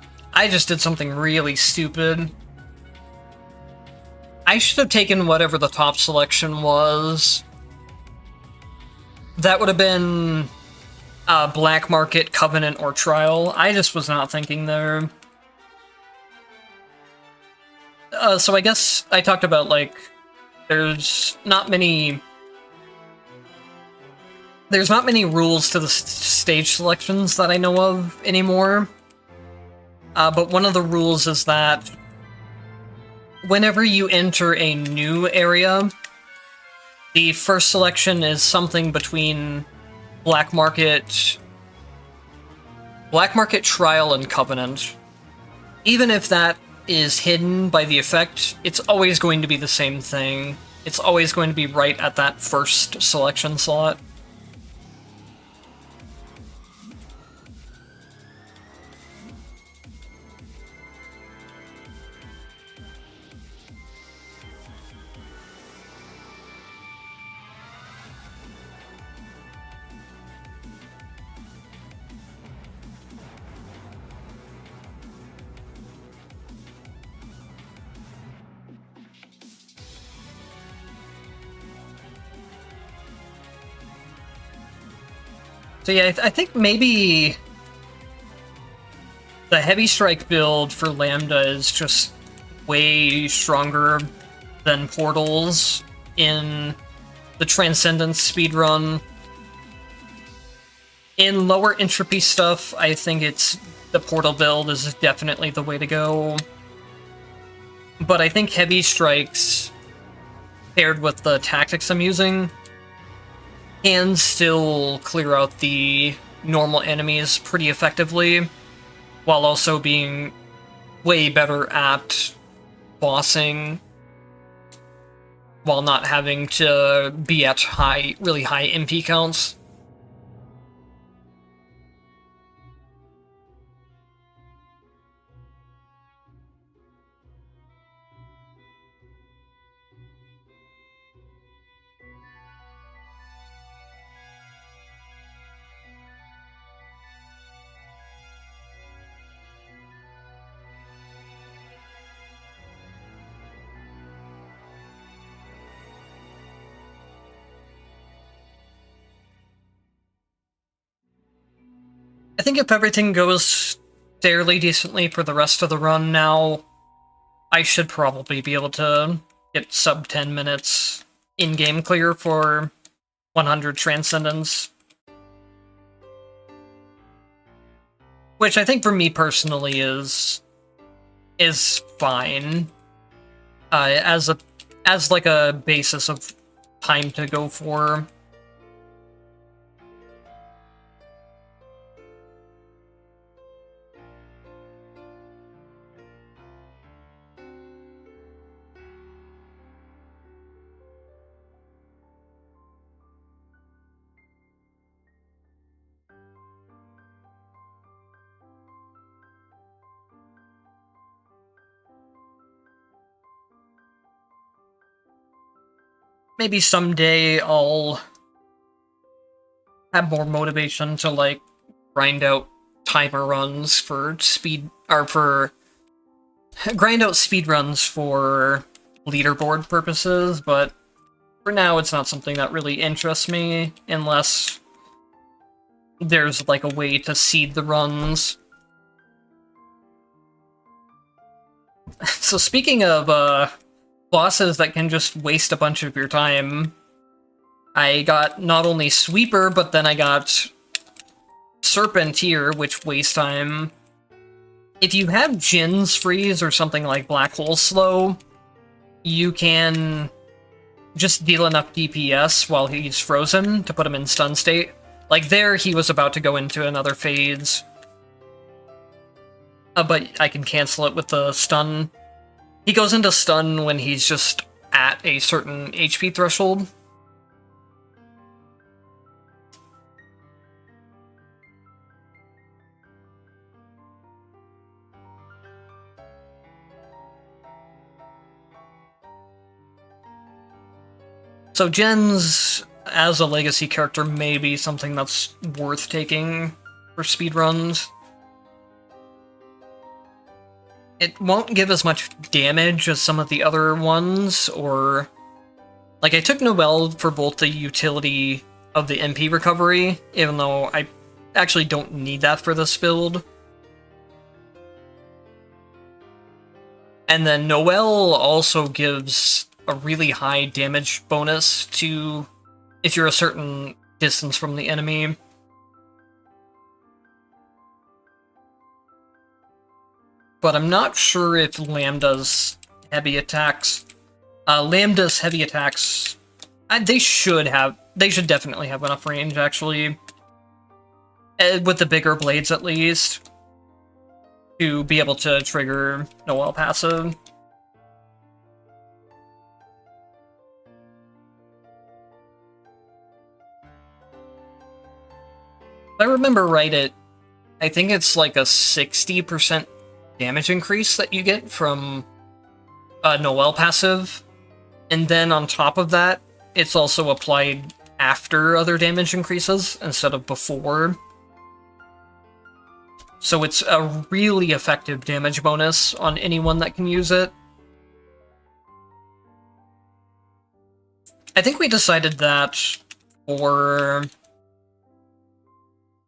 did something really stupid. I should have taken whatever the top selection was. That would have been Black Market, Covenant, or Trial. I just was not thinking there. So I guess I talked about, like, there's not many rules to the stage selections that I know of anymore. But one of the rules is that whenever you enter a new area, the first selection is something between Black Market, Trial, and Covenant. Even if that is hidden by the effect, it's always going to be the same thing. It's always going to be right at that first selection slot. So yeah, I think maybe the Heavy Strike build for Lambda is just way stronger than Portals in the Transcendence speedrun. In lower entropy stuff, I think the Portal build is definitely the way to go. But I think Heavy Strikes, paired with the tactics I'm using, can still clear out the normal enemies pretty effectively, while also being way better at bossing, while not having to be at really high MP counts. I think if everything goes fairly decently for the rest of the run now, I should probably be able to get sub 10 minutes in-game clear for 100 Transcendence. Which I think for me personally is fine. As like a basis of time to go for. Maybe someday I'll have more motivation to like grind out timer runs for grind out speed runs for leaderboard purposes, but for now it's not something that really interests me unless there's like a way to seed the runs. So speaking of bosses that can just waste a bunch of your time, I got not only Sweeper, but then I got Serpent here, which wastes time. If you have Jin's Freeze or something like Black Hole Slow, you can just deal enough DPS while he's frozen to put him in stun state. Like there, he was about to go into another phase. But I can cancel it with the stun. He goes into stun when he's just at a certain HP threshold. So Jens, as a legacy character, may be something that's worth taking for speedruns. It won't give as much damage as some of the other ones, or... Like, I took Noelle for both the utility of the MP recovery, even though I actually don't need that for this build. And then Noelle also gives a really high damage bonus to if you're a certain distance from the enemy. But I'm not sure if Lambda's heavy attacks... Lambda's heavy attacks... They should definitely have enough range, actually. With the bigger blades, at least. To be able to trigger Noelle passive. If I remember right, I think it's like a 60% damage increase that you get from Noelle passive, and then on top of that, it's also applied after other damage increases instead of before. So it's a really effective damage bonus on anyone that can use it. I think we decided that for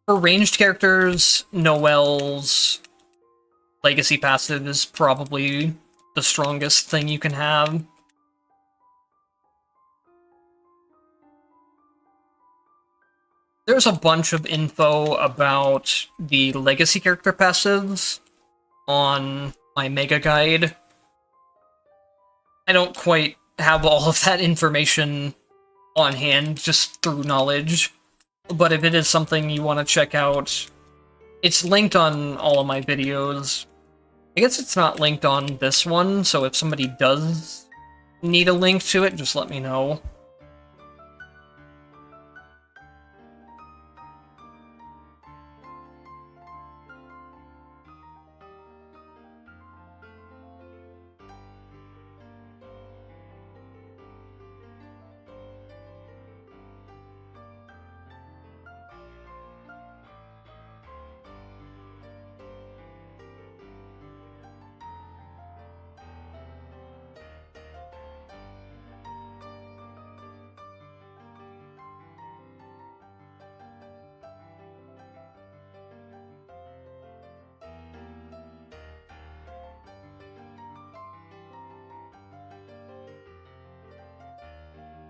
ranged characters, Noelle's legacy passive is probably the strongest thing you can have. There's a bunch of info about the legacy character passives on my mega guide. I don't quite have all of that information on hand, just through knowledge. But if it is something you want to check out, it's linked on all of my videos. I guess it's not linked on this one, so if somebody does need a link to it, just let me know.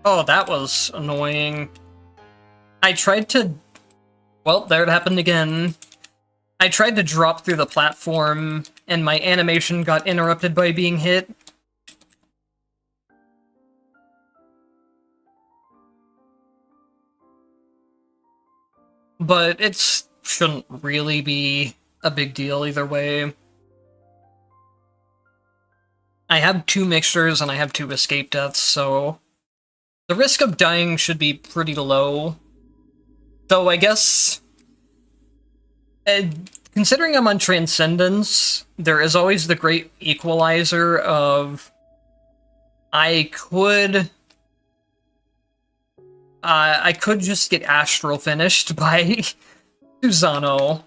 Oh, that was annoying. I tried to... Well, there it happened again. I tried to drop through the platform, and my animation got interrupted by being hit. But it shouldn't really be a big deal either way. I have 2 mixtures and I have 2 escape deaths, so the risk of dying should be pretty low. Though I guess, considering I'm on Transcendence, there is always the great equalizer of I could just get Astral finished by Susano.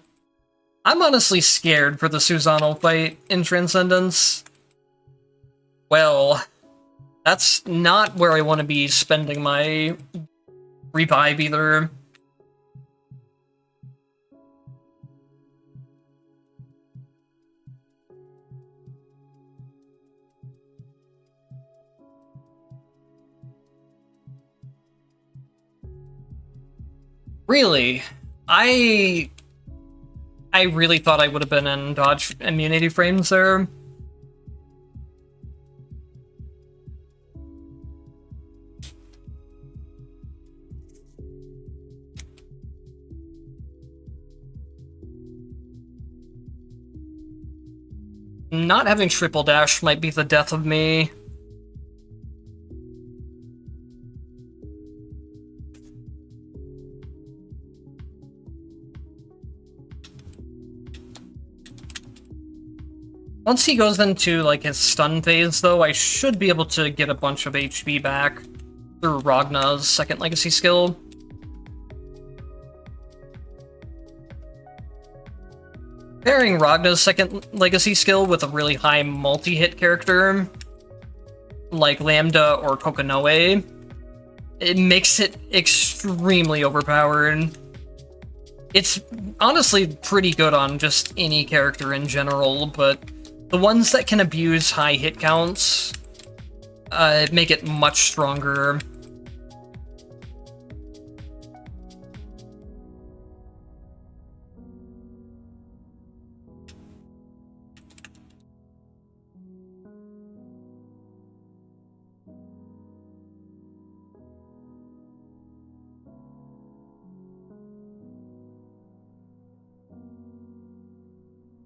I'm honestly scared for the Susano fight in Transcendence. Well, that's not where I want to be spending my revive either. Really? I really thought I would have been in dodge immunity frames there. Not having triple dash might be the death of me. Once he goes into, like, his stun phase, though, I should be able to get a bunch of HP back through Ragna's second legacy skill. Pairing Ragna's second legacy skill with a really high multi-hit character, like Lambda or Kokonoe, it makes it extremely overpowered. It's honestly pretty good on just any character in general, but the ones that can abuse high hit counts make it much stronger.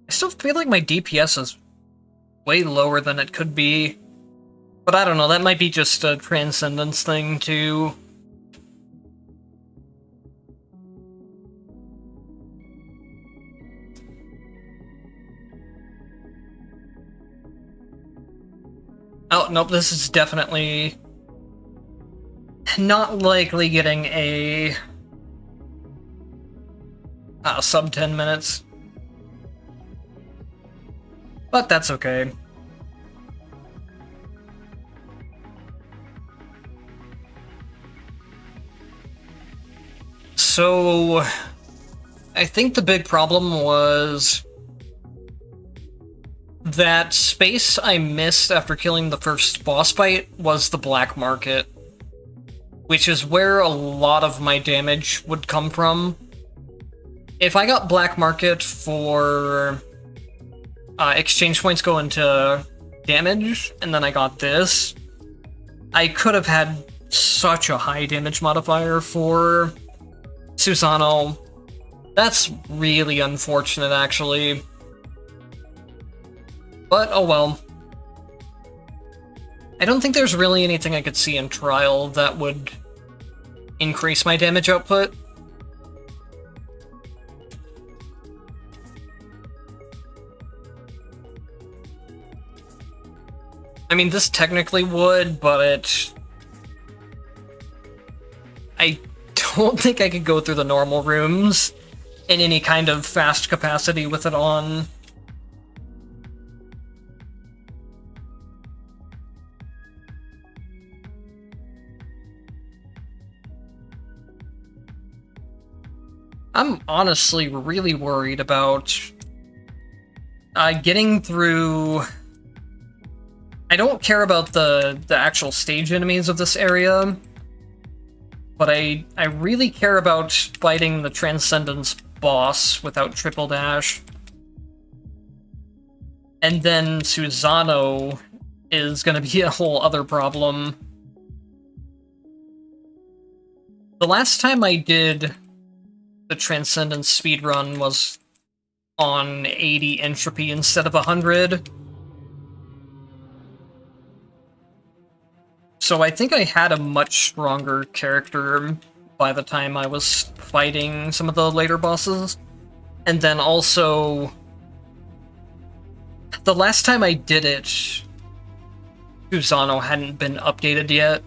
I still feel like my DPS is way lower than it could be. But I don't know, that might be just a Transcendence thing, too. Oh, nope, this is definitely not likely getting a sub 10 minutes. But that's okay. So, I think the big problem was that space I missed after killing the first boss fight was the black market, which is where a lot of my damage would come from. If I got black market for exchange points go into damage, and then I got this, I could have had such a high damage modifier for Susano. That's really unfortunate, actually. But, oh well. I don't think there's really anything I could see in Trial that would increase my damage output. I mean, this technically would, but I don't think I could go through the normal rooms in any kind of fast capacity with it on. I'm honestly really worried about getting through. I don't care about the actual stage enemies of this area, but I really care about fighting the Transcendence boss without triple dash. And then Susano is gonna be a whole other problem. The last time I did the Transcendence speedrun was on 80 entropy instead of 100. So I think I had a much stronger character by the time I was fighting some of the later bosses. And then also, the last time I did it, Susano hadn't been updated yet.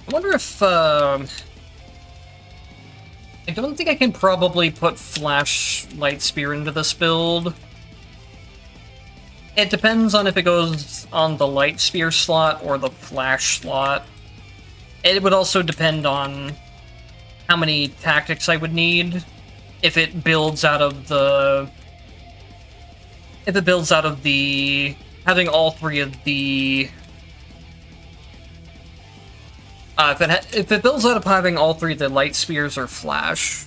I wonder if, I don't think I can probably put Flash Light Spear into this build. It depends on if it goes on the Light Spear slot or the Flash slot. It would also depend on how many tactics I would need. If it builds out of the... having all three of the... if it builds out of having all three of the Light Spears or Flash.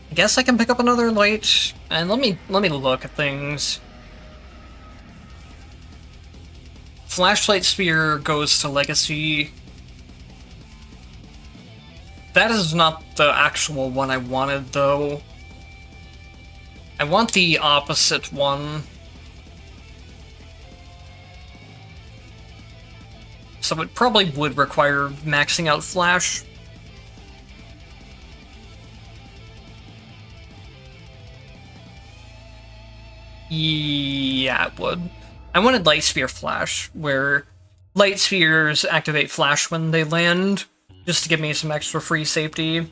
I guess I can pick up another light, and let me look at things. Flashlight Spear goes to Legacy. That is not the actual one I wanted, though. I want the opposite one. So it probably would require maxing out Flash. Yeah, it would. I wanted Light Spear Flash, where Light Spears activate Flash when they land, just to give me some extra free safety.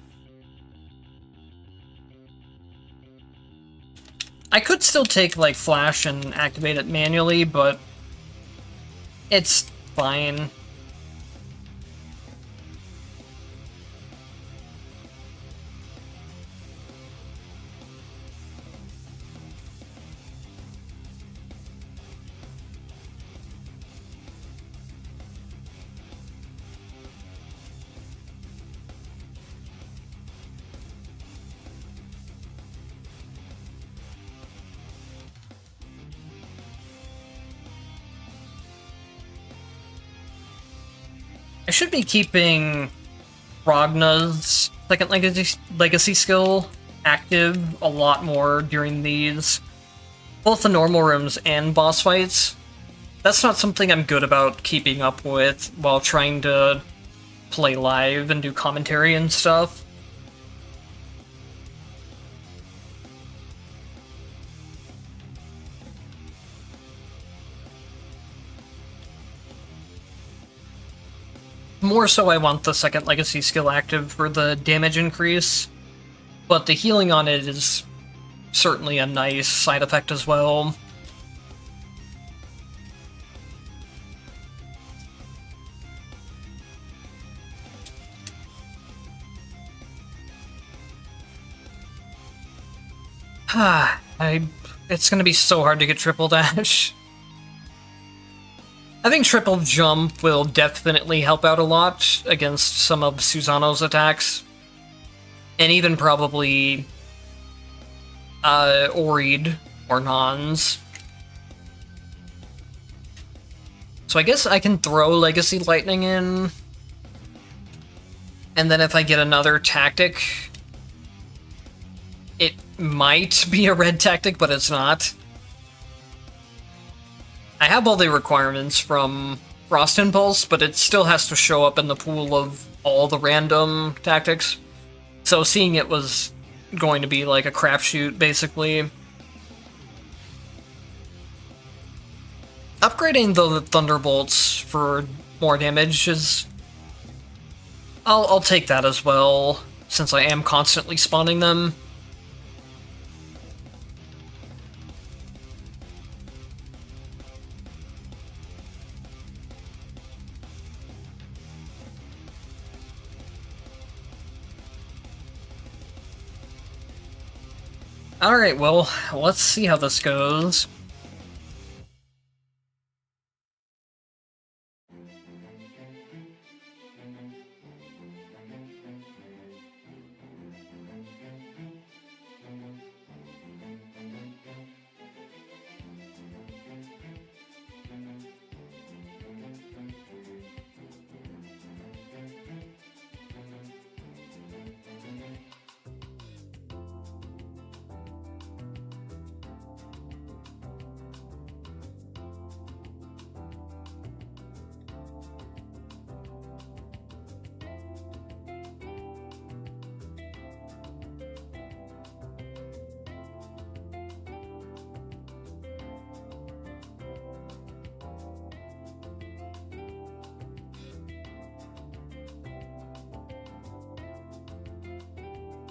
I could still take, like, Flash and activate it manually, but it's fine. I should be keeping Ragna's second legacy skill active a lot more during these, both the normal rooms and boss fights. That's not something I'm good about keeping up with while trying to play live and do commentary and stuff. More so I want the second legacy skill active for the damage increase, but the healing on it is certainly a nice side effect as well. It's gonna be so hard to get triple dash. I think triple jump will definitely help out a lot against some of Susano's attacks. And even probably Oread or Nons. So I guess I can throw Legacy Lightning in. And then if I get another tactic, it might be a red tactic, but it's not. I have all the requirements from Frost Impulse, but it still has to show up in the pool of all the random tactics. So seeing it was going to be like a crapshoot, basically. Upgrading the Thunderbolts for more damage is... I'll take that as well, since I am constantly spawning them. Alright, well, let's see how this goes.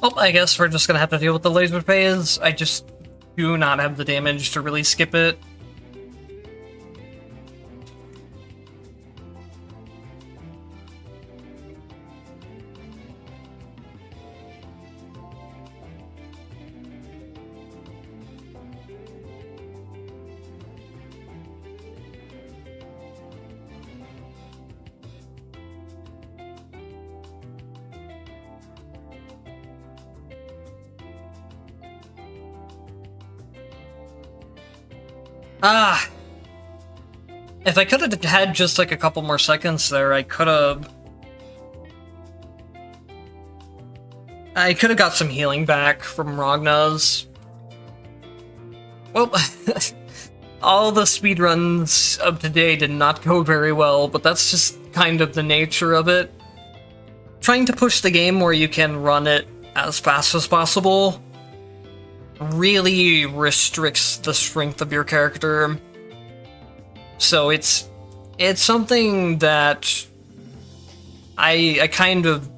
Well, I guess we're just gonna have to deal with the laser phase. I just do not have the damage to really skip it. If I could have had just like a couple more seconds there, I could have got some healing back from Ragnar's. Well, all the speedruns of today did not go very well, but that's just kind of the nature of it. Trying to push the game where you can run it as fast as possible really restricts the strength of your character. So it's something that I kind of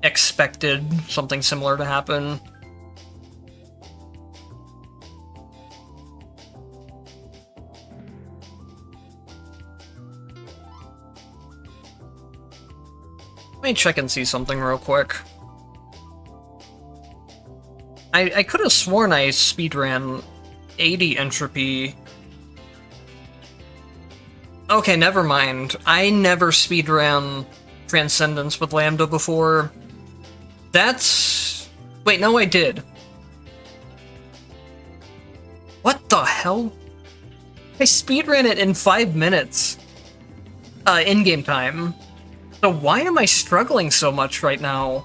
expected something similar to happen. Let me check and see something real quick. I could have sworn I speedran 80 Entropy. Okay, never mind. I never speedran Transcendence with Lambda before. That's... Wait, no, I did. What the hell? I speedran it in 5 minutes. In-game time. So why am I struggling so much right now?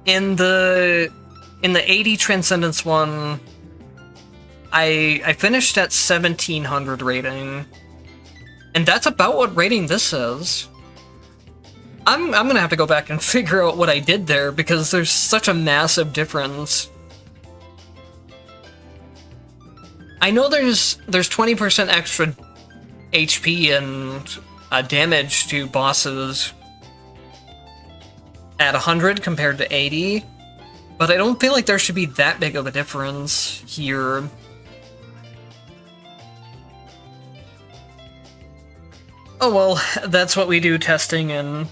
In the 80 Transcendence one, I finished at 1700 rating, and that's about what rating this is. I'm gonna have to go back and figure out what I did there, because there's such a massive difference. I know there's 20% extra HP and damage to bosses at 100 compared to 80, but I don't feel like there should be that big of a difference here. Oh well, that's what we do testing in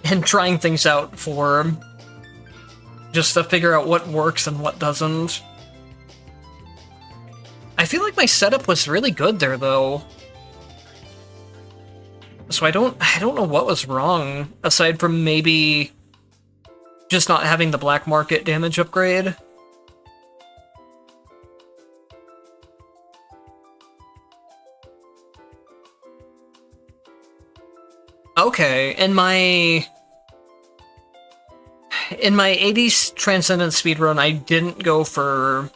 and trying things out for just to figure out what works and what doesn't. I feel like my setup was really good there, though. So I don't know what was wrong, aside from maybe just not having the black market damage upgrade. Okay, in my 80s Transcendent speedrun, I didn't go for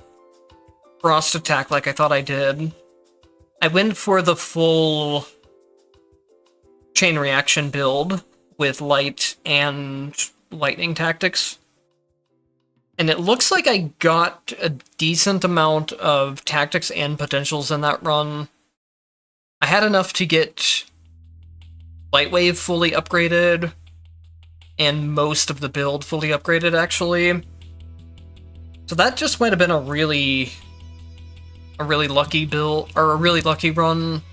Frost Attack like I thought I did. I went for the full Chain Reaction build with Light and Lightning Tactics. And it looks like I got a decent amount of Tactics and Potentials in that run. I had enough to get Light Wave fully upgraded, and most of the build fully upgraded, actually. So that just might have been a really lucky build, or a really lucky run.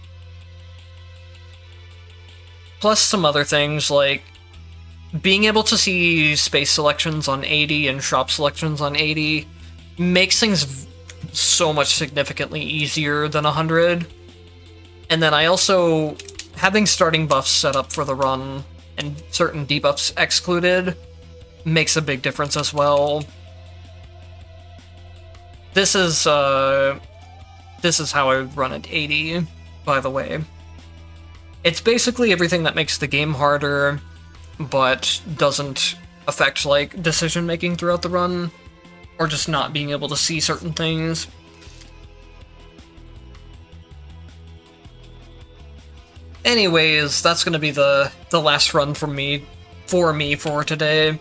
Plus some other things, like being able to see space selections on 80 and shop selections on 80 makes things so much significantly easier than 100. And then I also, having starting buffs set up for the run and certain debuffs excluded makes a big difference as well. This is how I would run at 80, by the way. It's basically everything that makes the game harder, but doesn't affect, like, decision-making throughout the run, or just not being able to see certain things. Anyways, that's gonna be the last run for me for today.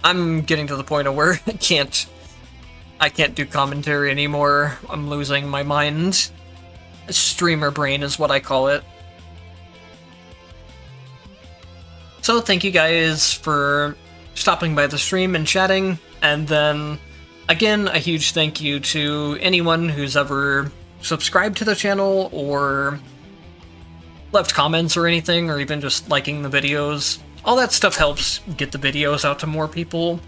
I'm getting to the point of where I can't do commentary anymore. I'm losing my mind. Streamer brain is what I call it. So thank you guys for stopping by the stream and chatting, and then again, a huge thank you to anyone who's ever subscribed to the channel or left comments or anything, or even just liking the videos. All that stuff helps get the videos out to more people.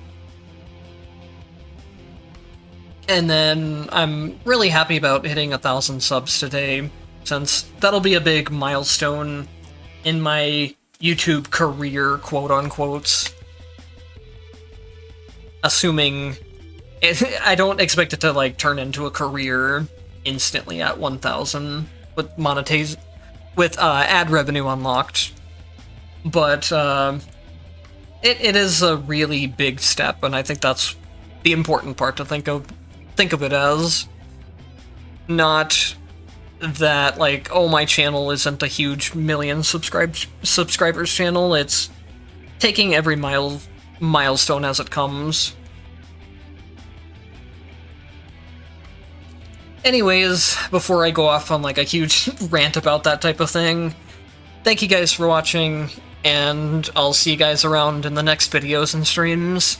And then I'm really happy about hitting 1,000 subs today, since that'll be a big milestone in my YouTube career, quote-unquotes. Assuming... I don't expect it to, like, turn into a career instantly at 1,000 with ad revenue unlocked. But it is a really big step, and I think that's the important part to think of it as. Not that, like, oh, my channel isn't a huge million subscribers channel. It's taking every milestone as it comes. Anyways, before I go off on, like, a huge rant about that type of thing, thank you guys for watching, and I'll see you guys around in the next videos and streams.